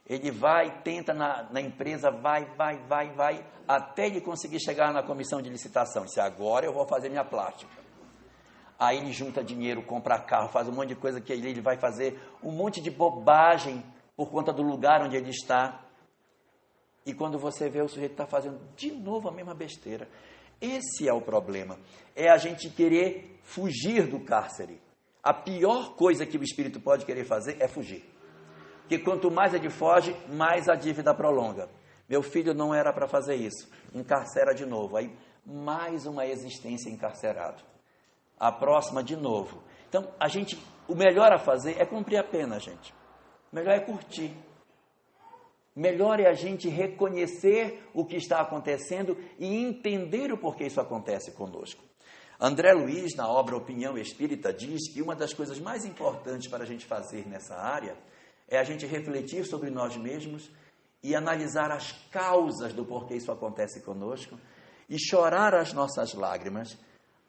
Ele vai, tenta na empresa, vai, até ele conseguir chegar na comissão de licitação. Diz, agora eu vou fazer minha plástica. Aí ele junta dinheiro, compra carro, faz um monte de coisa que ele vai fazer, um monte de bobagem por conta do lugar onde ele está. E quando você vê, o sujeito está fazendo de novo a mesma besteira. Esse é o problema. É a gente querer fugir do cárcere. A pior coisa que o espírito pode querer fazer é fugir. Porque quanto mais ele foge, mais a dívida prolonga. Meu filho não era para fazer isso. Encarcera de novo. Aí, mais uma existência encarcerado. A próxima de novo. Então, o melhor a fazer é cumprir a pena, gente. O melhor é curtir. Melhor é a gente reconhecer o que está acontecendo e entender o porquê isso acontece conosco. André Luiz, na obra Opinião Espírita, diz que uma das coisas mais importantes para a gente fazer nessa área é a gente refletir sobre nós mesmos e analisar as causas do porquê isso acontece conosco e chorar as nossas lágrimas,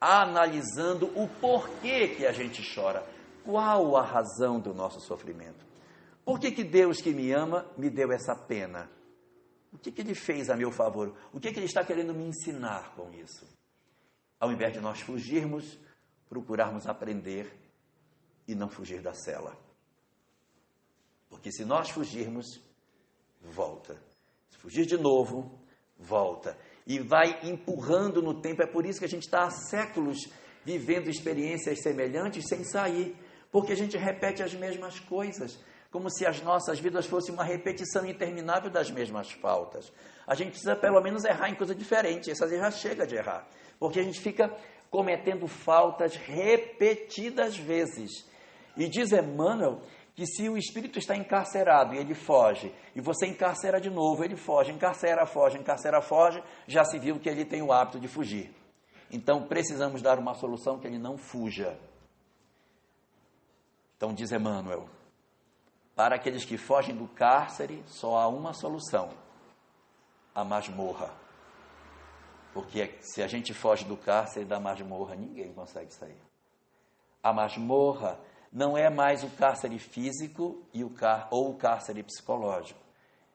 analisando o porquê que a gente chora. qual a razão do nosso sofrimento? Por que Deus que me ama me deu essa pena? O que Ele fez a meu favor? O que Ele está querendo me ensinar com isso? Ao invés de nós fugirmos, procurarmos aprender e não fugir da cela. Porque se nós fugirmos, volta. Se fugir de novo, volta. E vai empurrando no tempo. É por isso que a gente está há séculos vivendo experiências semelhantes sem sair. Porque a gente repete as mesmas coisas. Como se as nossas vidas fossem uma repetição interminável das mesmas faltas. A gente precisa pelo menos errar em coisa diferente. Essa já chega de errar. Porque a gente fica cometendo faltas repetidas vezes. E diz Emmanuel que se o espírito está encarcerado e ele foge, e você encarcera de novo, ele foge, encarcera, foge, já se viu que ele tem o hábito de fugir. Então precisamos dar uma solução que ele não fuja. Então diz Emmanuel, para aqueles que fogem do cárcere, só há uma solução: a masmorra. Porque se a gente foge do cárcere da masmorra, ninguém consegue sair. A masmorra não é mais o cárcere físico ou o cárcere psicológico.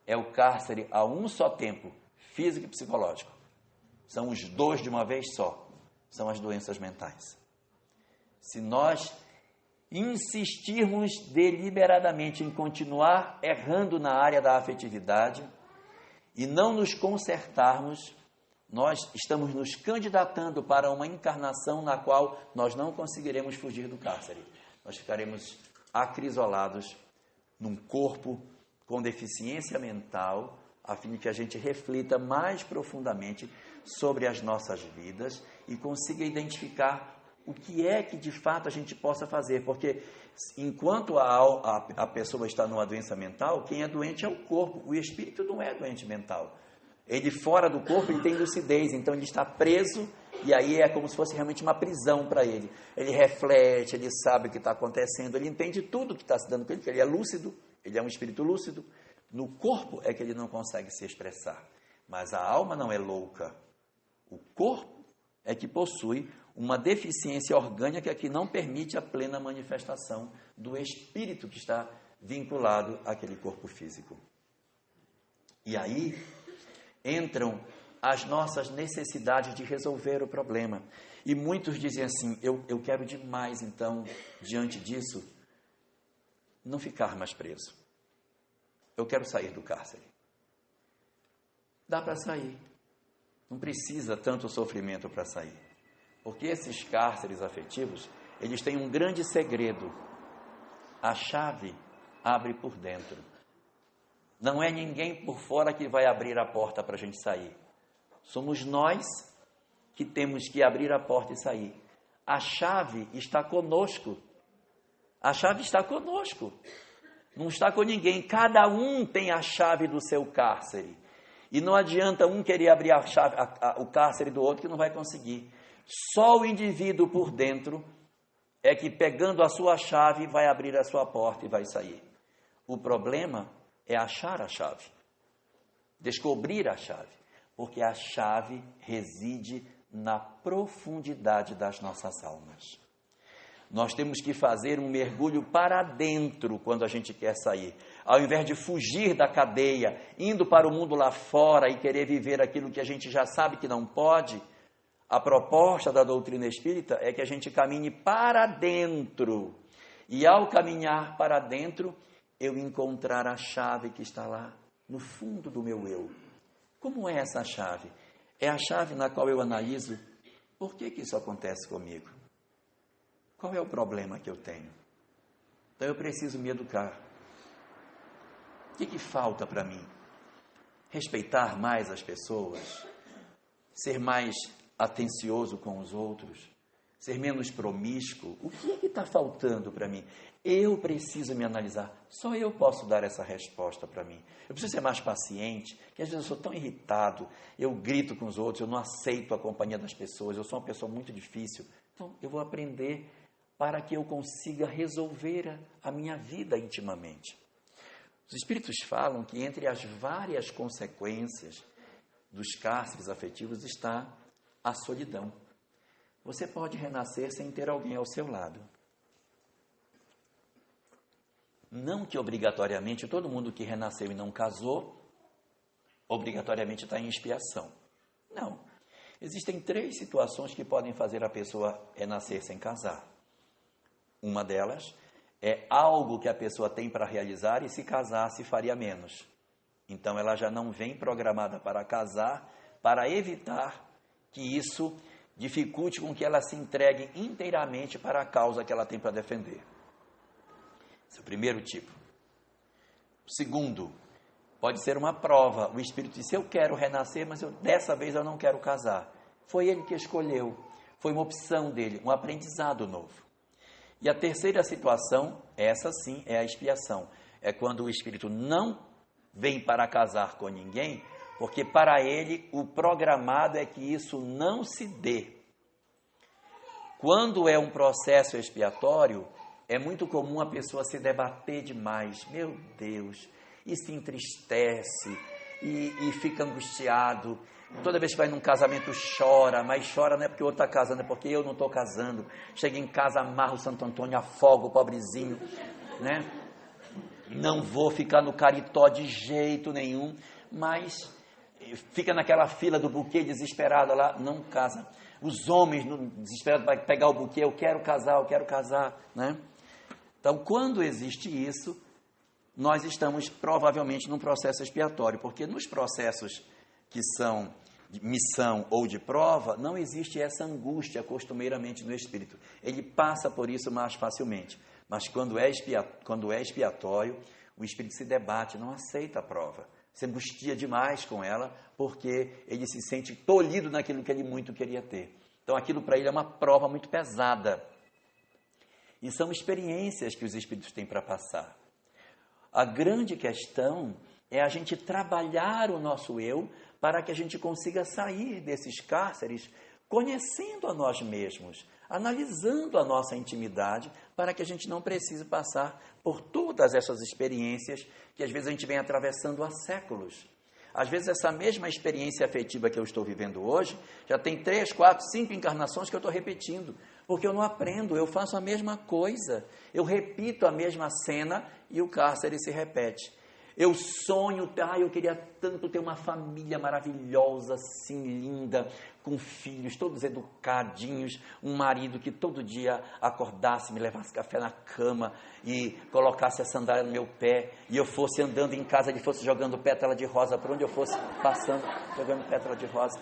É o cárcere a um só tempo, físico e psicológico. São os dois de uma vez só. São as doenças mentais. Se nós insistirmos deliberadamente em continuar errando na área da afetividade e não nos consertarmos, nós estamos nos candidatando para uma encarnação na qual nós não conseguiremos fugir do cárcere. Nós ficaremos acrisolados num corpo com deficiência mental, a fim de que a gente reflita mais profundamente sobre as nossas vidas e consiga identificar o que é que de fato a gente possa fazer. Porque enquanto a pessoa está numa doença mental, quem é doente é o corpo, o espírito não é doente mental. Ele fora do corpo, ele tem lucidez, então ele está preso, e aí é como se fosse realmente uma prisão para ele. Ele reflete, ele sabe o que está acontecendo, ele entende tudo que está se dando com ele, porque ele é lúcido, ele é um espírito lúcido. No corpo é que ele não consegue se expressar, mas a alma não é louca. O corpo é que possui uma deficiência orgânica que não permite a plena manifestação do espírito que está vinculado àquele corpo físico. E aí entram as nossas necessidades de resolver o problema. E muitos dizem assim, eu quero demais, então, diante disso, não ficar mais preso. Eu quero sair do cárcere. Dá para sair. Não precisa tanto sofrimento para sair. Porque esses cárceres afetivos, eles têm um grande segredo. A chave abre por dentro. Não é ninguém por fora que vai abrir a porta para a gente sair. Somos nós que temos que abrir a porta e sair. A chave está conosco. A chave está conosco. Não está com ninguém. Cada um tem a chave do seu cárcere. E não adianta um querer abrir o cárcere do outro que não vai conseguir. Só o indivíduo por dentro é que, pegando a sua chave, vai abrir a sua porta e vai sair. O problema é achar a chave, descobrir a chave, porque a chave reside na profundidade das nossas almas. Nós temos que fazer um mergulho para dentro quando a gente quer sair. Ao invés de fugir da cadeia, indo para o mundo lá fora e querer viver aquilo que a gente já sabe que não pode, a proposta da doutrina espírita é que a gente caminhe para dentro. E ao caminhar para dentro, eu encontrar a chave que está lá no fundo do meu eu. Como é essa chave? É a chave na qual eu analiso por que isso acontece comigo. Qual é o problema que eu tenho? Então eu preciso me educar. O que falta para mim? Respeitar mais as pessoas? Ser mais atencioso com os outros? Ser menos promíscuo? O que está faltando para mim? Eu preciso me analisar. Só eu posso dar essa resposta para mim. Eu preciso ser mais paciente, porque às vezes eu sou tão irritado, eu grito com os outros, eu não aceito a companhia das pessoas, eu sou uma pessoa muito difícil. Então, eu vou aprender para que eu consiga resolver a minha vida intimamente. Os espíritos falam que entre as várias consequências dos cárceres afetivos está a solidão. Você pode renascer sem ter alguém ao seu lado. Não que obrigatoriamente todo mundo que renasceu e não casou, obrigatoriamente está em expiação. Não. Existem 3 situações que podem fazer a pessoa renascer sem casar. Uma delas é algo que a pessoa tem para realizar e se casasse faria menos. Então ela já não vem programada para casar, para evitar que isso dificulte com que ela se entregue inteiramente para a causa que ela tem para defender. Esse é o primeiro tipo. O segundo, pode ser uma prova. O Espírito disse, eu quero renascer, mas dessa vez eu não quero casar. Foi ele que escolheu. Foi uma opção dele, um aprendizado novo. E a terceira situação, essa sim, é a expiação. É quando o Espírito não vem para casar com ninguém, porque para ele o programado é que isso não se dê. Quando é um processo expiatório, é muito comum a pessoa se debater demais. Meu Deus, e se entristece, e fica angustiado. Toda vez que vai num casamento chora, mas chora não é porque o outro está casando, é porque eu não estou casando. Chega em casa, amarra o Santo Antônio, afoga o pobrezinho, né? Não vou ficar no caritó de jeito nenhum, mas fica naquela fila do buquê desesperado lá, não casa. Os homens desesperados para pegar o buquê, eu quero casar, né? Então, quando existe isso, nós estamos provavelmente num processo expiatório, porque nos processos que são de missão ou de prova, não existe essa angústia costumeiramente no espírito. Ele passa por isso mais facilmente. Mas quando é expiatório, o espírito se debate, não aceita a prova. Se angustia demais com ela, porque ele se sente tolhido naquilo que ele muito queria ter. Então aquilo para ele é uma prova muito pesada. E são experiências que os espíritos têm para passar. A grande questão é a gente trabalhar o nosso eu para que a gente consiga sair desses cárceres conhecendo a nós mesmos, analisando a nossa intimidade, para que a gente não precise passar por todas essas experiências que às vezes a gente vem atravessando há séculos. Às vezes essa mesma experiência afetiva que eu estou vivendo hoje, já tem 3, 4, 5 encarnações que eu estou repetindo, porque eu não aprendo, eu faço a mesma coisa, eu repito a mesma cena e o cárcere se repete. Eu sonho, eu queria tanto ter uma família maravilhosa, assim, linda, com filhos, todos educadinhos, um marido que todo dia acordasse, me levasse café na cama e colocasse a sandália no meu pé, e eu fosse andando em casa, ele fosse jogando pétala de rosa, por onde eu fosse passando, jogando pétala de rosa.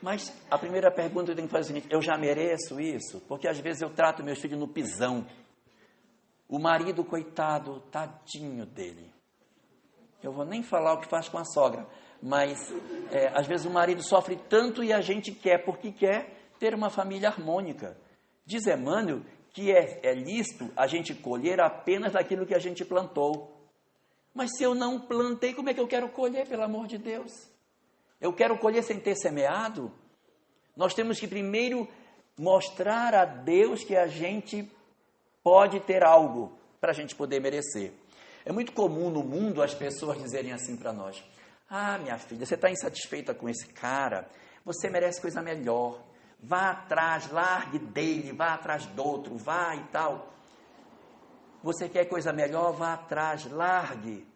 Mas a primeira pergunta que eu tenho que fazer é o seguinte, eu já mereço isso? Porque às vezes eu trato meus filhos no pisão. O marido, coitado, tadinho dele. Eu vou nem falar o que faz com a sogra, mas às vezes o marido sofre tanto e a gente quer, porque quer ter uma família harmônica. Diz Emmanuel que é lícito a gente colher apenas daquilo que a gente plantou. Mas se eu não plantei, como é que eu quero colher, pelo amor de Deus? Eu quero colher sem ter semeado? Nós temos que primeiro mostrar a Deus que a gente pode ter algo para a gente poder merecer. É muito comum no mundo as pessoas dizerem assim para nós, minha filha, você está insatisfeita com esse cara, você merece coisa melhor, vá atrás, largue dele, vá atrás do outro, vá e tal. Você quer coisa melhor, vá atrás, largue.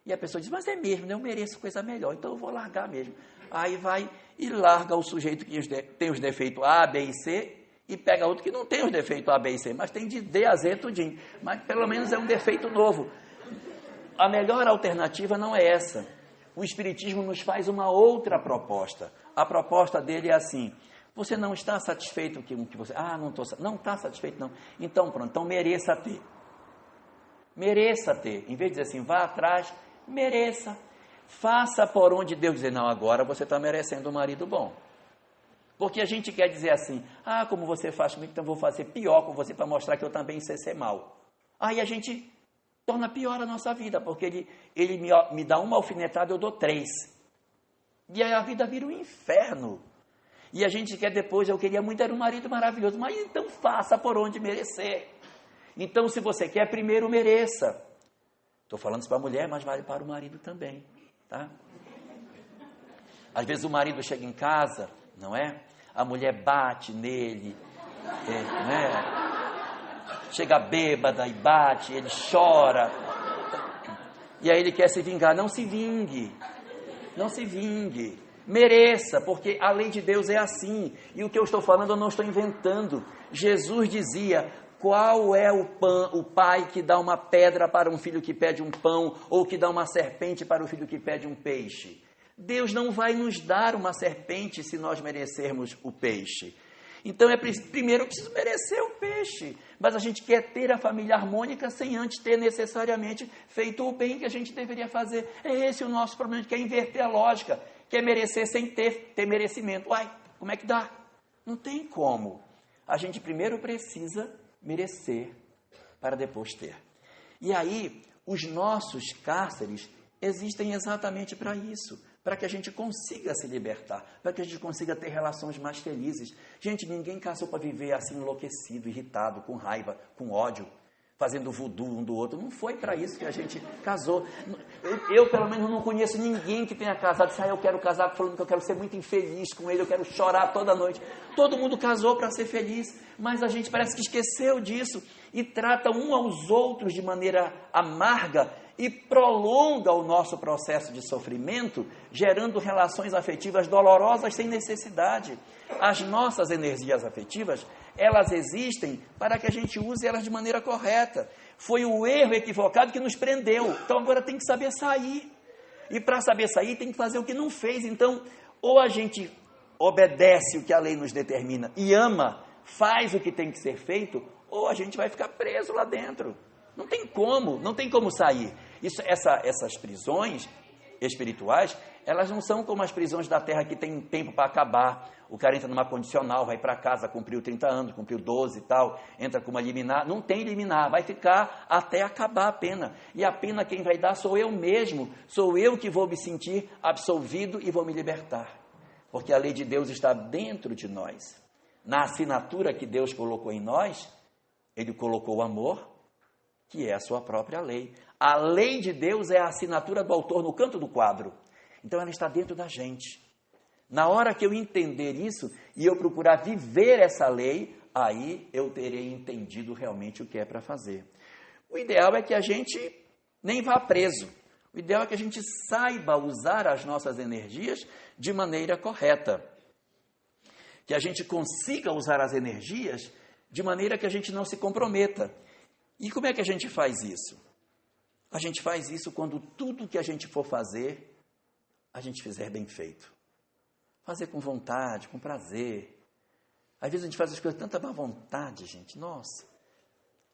E a pessoa diz, mas é mesmo, eu mereço coisa melhor, então eu vou largar mesmo. Aí vai e larga o sujeito que tem os defeitos A, B e C, e pega outro que não tem os defeitos A, B e C, mas tem de D a Z tudinho. Mas pelo menos é um defeito novo. A melhor alternativa não é essa. O Espiritismo nos faz uma outra proposta. A proposta dele é assim, você não está satisfeito com o que você... não está satisfeito não. Então pronto, então mereça ter. Mereça ter. Em vez de dizer assim, vá atrás, mereça. Faça por onde Deus dizer, não, agora você está merecendo um marido bom. Porque a gente quer dizer assim, como você faz comigo, então eu vou fazer pior com você para mostrar que eu também sei ser mal. Aí a gente torna pior a nossa vida, porque ele me dá uma alfinetada, eu dou 3. E aí a vida vira um inferno. E a gente quer depois, eu queria muito, era um marido maravilhoso, mas então faça por onde merecer. Então se você quer, primeiro mereça. Estou falando isso para a mulher, mas vale para o marido também. Tá? Às vezes o marido chega em casa, não é? A mulher bate nele, chega bêbada e bate, ele chora. E aí ele quer se vingar. Não se vingue. Não se vingue. Mereça, porque a lei de Deus é assim. E o que eu estou falando eu não estou inventando. Jesus dizia: qual é o pai que dá uma pedra para um filho que pede um pão, ou que dá uma serpente para o filho que pede um peixe? Deus não vai nos dar uma serpente se nós merecermos o peixe. Então, primeiro eu preciso merecer o peixe, mas a gente quer ter a família harmônica sem antes ter necessariamente feito o bem que a gente deveria fazer. É esse o nosso problema, a gente quer inverter a lógica, quer merecer sem ter merecimento. Uai, como é que dá? Não tem como. A gente primeiro precisa merecer para depois ter. E aí, os nossos cárceres existem exatamente para isso, para que a gente consiga se libertar, para que a gente consiga ter relações mais felizes. Gente, ninguém casou para viver assim enlouquecido, irritado, com raiva, com ódio, fazendo voodoo um do outro. Não foi para isso que a gente casou. Eu, pelo menos, não conheço ninguém que tenha casado e disse: eu quero casar falando que eu quero ser muito infeliz com ele, eu quero chorar toda noite. Todo mundo casou para ser feliz, mas a gente parece que esqueceu disso e trata um aos outros de maneira amarga e prolonga o nosso processo de sofrimento, gerando relações afetivas dolorosas sem necessidade. As nossas energias afetivas, elas existem para que a gente use elas de maneira correta. Foi o erro equivocado que nos prendeu. Então agora tem que saber sair. E para saber sair tem que fazer o que não fez. Então, ou a gente obedece o que a lei nos determina e ama, faz o que tem que ser feito, ou a gente vai ficar preso lá dentro. Não tem como sair. Essas prisões espirituais, elas não são como as prisões da terra que tem tempo para acabar. O cara entra numa condicional, vai para casa, cumpriu 30 anos, cumpriu 12 e tal, entra com uma liminar. Não tem liminar, vai ficar até acabar a pena. E a pena quem vai dar sou eu mesmo, sou eu que vou me sentir absolvido e vou me libertar. Porque a lei de Deus está dentro de nós. Na assinatura que Deus colocou em nós, Ele colocou o amor, que é a sua própria lei. A lei de Deus é a assinatura do autor no canto do quadro. Então ela está dentro da gente. Na hora que eu entender isso e eu procurar viver essa lei, aí eu terei entendido realmente o que é para fazer. O ideal é que a gente nem vá preso. O ideal é que a gente saiba usar as nossas energias de maneira correta. Que a gente consiga usar as energias de maneira que a gente não se comprometa. E como é que a gente faz isso? A gente faz isso quando tudo que a gente for fazer, a gente fizer bem feito. Fazer com vontade, com prazer. Às vezes a gente faz as coisas com tanta má vontade, gente. Nossa,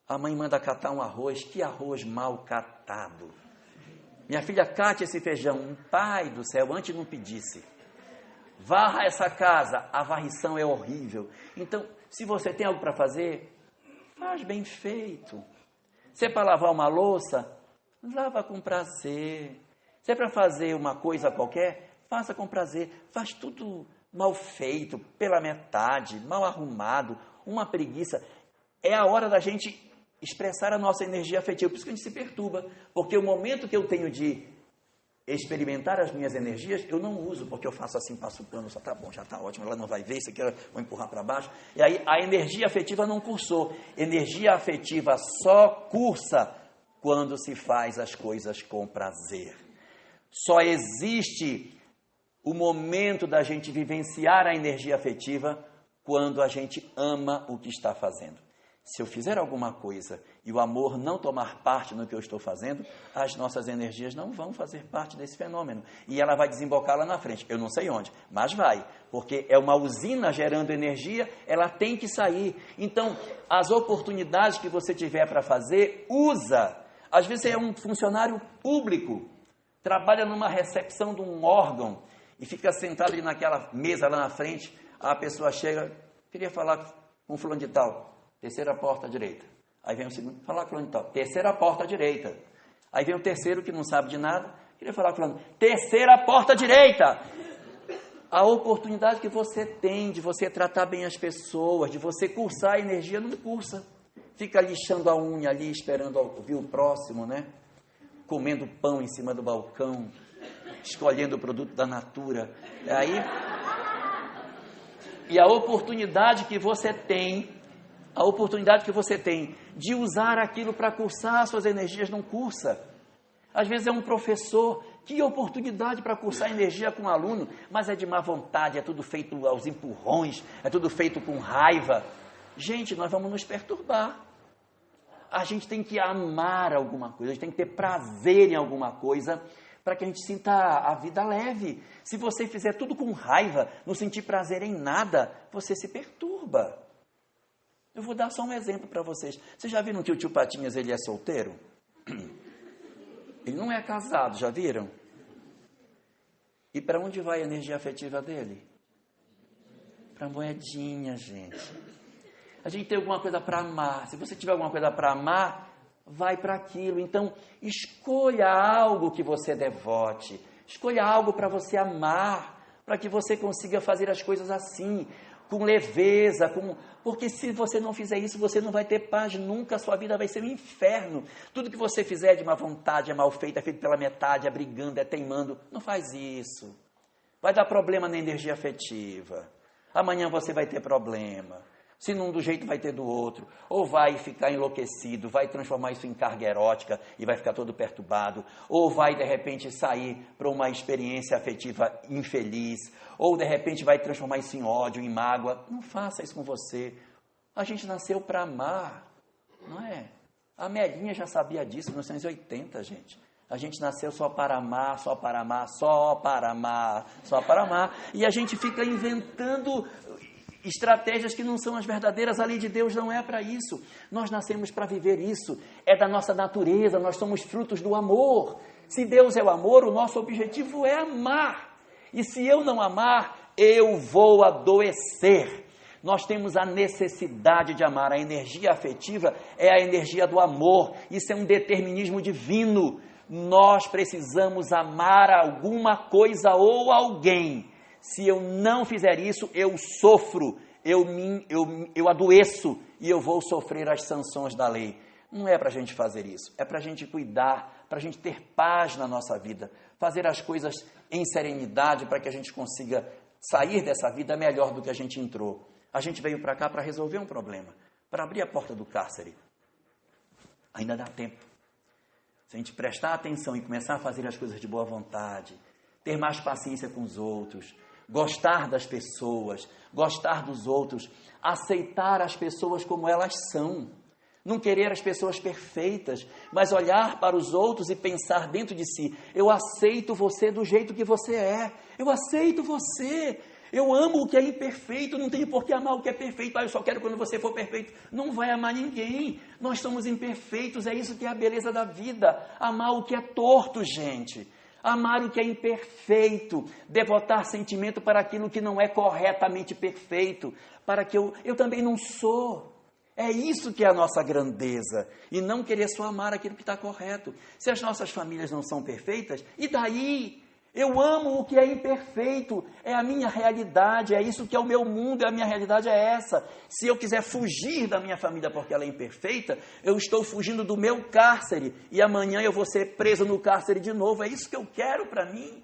a mãe manda catar um arroz, que arroz mal catado. Minha filha, cate esse feijão. Pai do céu, antes não pedisse. Varra essa casa, a varrição é horrível. Então, se você tem algo para fazer, faz bem feito. Se é para lavar uma louça, lava com prazer. Se é para fazer uma coisa qualquer, faça com prazer. Faz tudo mal feito, pela metade, mal arrumado, uma preguiça. É a hora da gente expressar a nossa energia afetiva. Por isso que a gente se perturba. Porque o momento que eu tenho de experimentar as minhas energias, eu não uso, porque eu faço assim, passo o pano, só tá bom, já tá ótimo, ela não vai ver, isso aqui eu vou empurrar para baixo. E aí a energia afetiva não cursou. Energia afetiva só cursa quando se faz as coisas com prazer. Só existe o momento da gente vivenciar a energia afetiva quando a gente ama o que está fazendo. Se eu fizer alguma coisa e o amor não tomar parte no que eu estou fazendo, as nossas energias não vão fazer parte desse fenômeno. E ela vai desembocar lá na frente. Eu não sei onde, mas vai. Porque é uma usina gerando energia, ela tem que sair. Então, as oportunidades que você tiver para fazer, usa. Às vezes você é um funcionário público, trabalha numa recepção de um órgão e fica sentado ali naquela mesa lá na frente, a pessoa chega, queria falar com fulano de tal. Terceira porta à direita. Aí vem o segundo, falar com fulano de tal. Terceira porta à direita. Aí vem o terceiro que não sabe de nada. Queria falar com fulano. Terceira porta à direita. A oportunidade que você tem de você tratar bem as pessoas, de você cursar a energia, não cursa. Fica lixando a unha ali, esperando ouvir o próximo, né? Comendo pão em cima do balcão, escolhendo o produto da natura. E a oportunidade que você tem A oportunidade que você tem de usar aquilo para cursar suas energias, não cursa. Às vezes é um professor, que oportunidade para cursar energia com um aluno, mas é de má vontade, é tudo feito aos empurrões, é tudo feito com raiva. Gente, nós vamos nos perturbar. A gente tem que amar alguma coisa, a gente tem que ter prazer em alguma coisa, para que a gente sinta a vida leve. Se você fizer tudo com raiva, não sentir prazer em nada, você se perturba. Eu vou dar só um exemplo para vocês. Vocês já viram que o tio Patinhas, ele é solteiro? Ele não é casado, já viram? E para onde vai a energia afetiva dele? Para a moedinha, gente. A gente tem alguma coisa para amar. Se você tiver alguma coisa para amar, vai para aquilo. Então, escolha algo que você devote. Escolha algo para você amar, para que você consiga fazer as coisas assim, com leveza, porque se você não fizer isso, você não vai ter paz nunca, a sua vida vai ser um inferno. Tudo que você fizer de má vontade, é mal feito, é feito pela metade, é brigando, é teimando, não faz isso. Vai dar problema na energia afetiva. Amanhã você vai ter problema. Se não do jeito, vai ter do outro. Ou vai ficar enlouquecido, vai transformar isso em carga erótica e vai ficar todo perturbado. Ou vai, de repente, sair para uma experiência afetiva infeliz. Ou, de repente, vai transformar isso em ódio, em mágoa. Não faça isso com você. A gente nasceu para amar, não é? A Melinha já sabia disso em 1980, gente. A gente nasceu só para amar, só para amar, só para amar, só para amar. E a gente fica inventando estratégias que não são as verdadeiras. A lei de Deus não é para isso. Nós nascemos para viver isso. É da nossa natureza, nós somos frutos do amor. Se Deus é o amor, o nosso objetivo é amar. E se eu não amar, eu vou adoecer. Nós temos a necessidade de amar. A energia afetiva é a energia do amor. Isso é um determinismo divino. Nós precisamos amar alguma coisa ou alguém. Se eu não fizer isso, eu sofro, eu adoeço e eu vou sofrer as sanções da lei. Não é para a gente fazer isso, é para a gente cuidar, para a gente ter paz na nossa vida, fazer as coisas em serenidade para que a gente consiga sair dessa vida melhor do que a gente entrou. A gente veio para cá para resolver um problema, para abrir a porta do cárcere. Ainda dá tempo. Se a gente prestar atenção e começar a fazer as coisas de boa vontade, ter mais paciência com os outros, gostar das pessoas, gostar dos outros, aceitar as pessoas como elas são, não querer as pessoas perfeitas, mas olhar para os outros e pensar dentro de si, eu aceito você do jeito que você é, eu aceito você, eu amo o que é imperfeito, não tenho por que amar o que é perfeito, eu só quero quando você for perfeito. Não vai amar ninguém, nós somos imperfeitos, é isso que é a beleza da vida, amar o que é torto, gente. Amar o que é imperfeito, devotar sentimento para aquilo que não é corretamente perfeito, para que eu também não sou. É isso que é a nossa grandeza, e não querer só amar aquilo que está correto. Se as nossas famílias não são perfeitas, e daí? Eu amo o que é imperfeito, é a minha realidade, é isso que é o meu mundo, a minha realidade é essa. Se eu quiser fugir da minha família porque ela é imperfeita, eu estou fugindo do meu cárcere, e amanhã eu vou ser preso no cárcere de novo, é isso que eu quero para mim.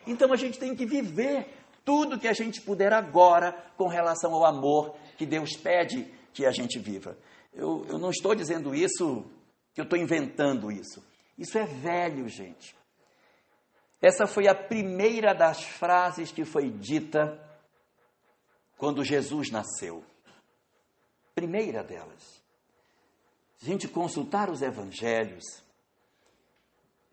Então a gente tem que viver tudo que a gente puder agora com relação ao amor que Deus pede que a gente viva. Eu não estou dizendo isso, que eu estou inventando isso. Isso é velho, gente. Essa foi a primeira das frases que foi dita quando Jesus nasceu. Primeira delas. Se a gente consultar os evangelhos,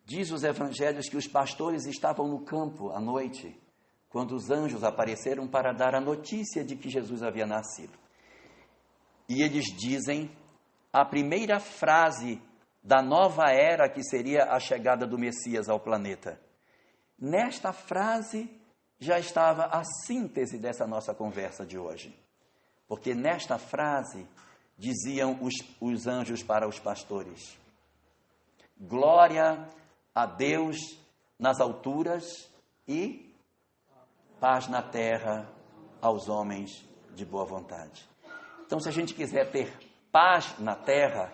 diz os evangelhos que os pastores estavam no campo à noite, quando os anjos apareceram para dar a notícia de que Jesus havia nascido. E eles dizem a primeira frase da nova era que seria a chegada do Messias ao planeta. Nesta frase já estava a síntese dessa nossa conversa de hoje. Porque nesta frase diziam os anjos para os pastores: glória a Deus nas alturas e paz na terra aos homens de boa vontade. Então, se a gente quiser ter paz na terra,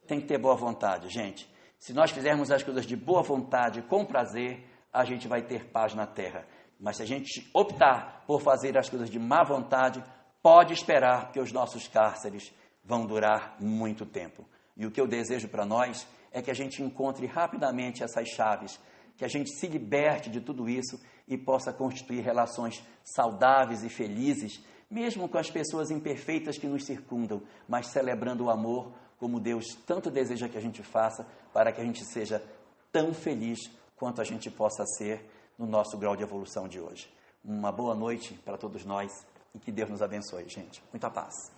tem que ter boa vontade, gente. Se nós fizermos as coisas de boa vontade, com prazer, a gente vai ter paz na terra. Mas se a gente optar por fazer as coisas de má vontade, pode esperar que os nossos cárceres vão durar muito tempo. E o que eu desejo para nós é que a gente encontre rapidamente essas chaves, que a gente se liberte de tudo isso e possa constituir relações saudáveis e felizes, mesmo com as pessoas imperfeitas que nos circundam, mas celebrando o amor como Deus tanto deseja que a gente faça, para que a gente seja tão feliz quanto a gente possa ser no nosso grau de evolução de hoje. Uma boa noite para todos nós e que Deus nos abençoe, gente. Muita paz.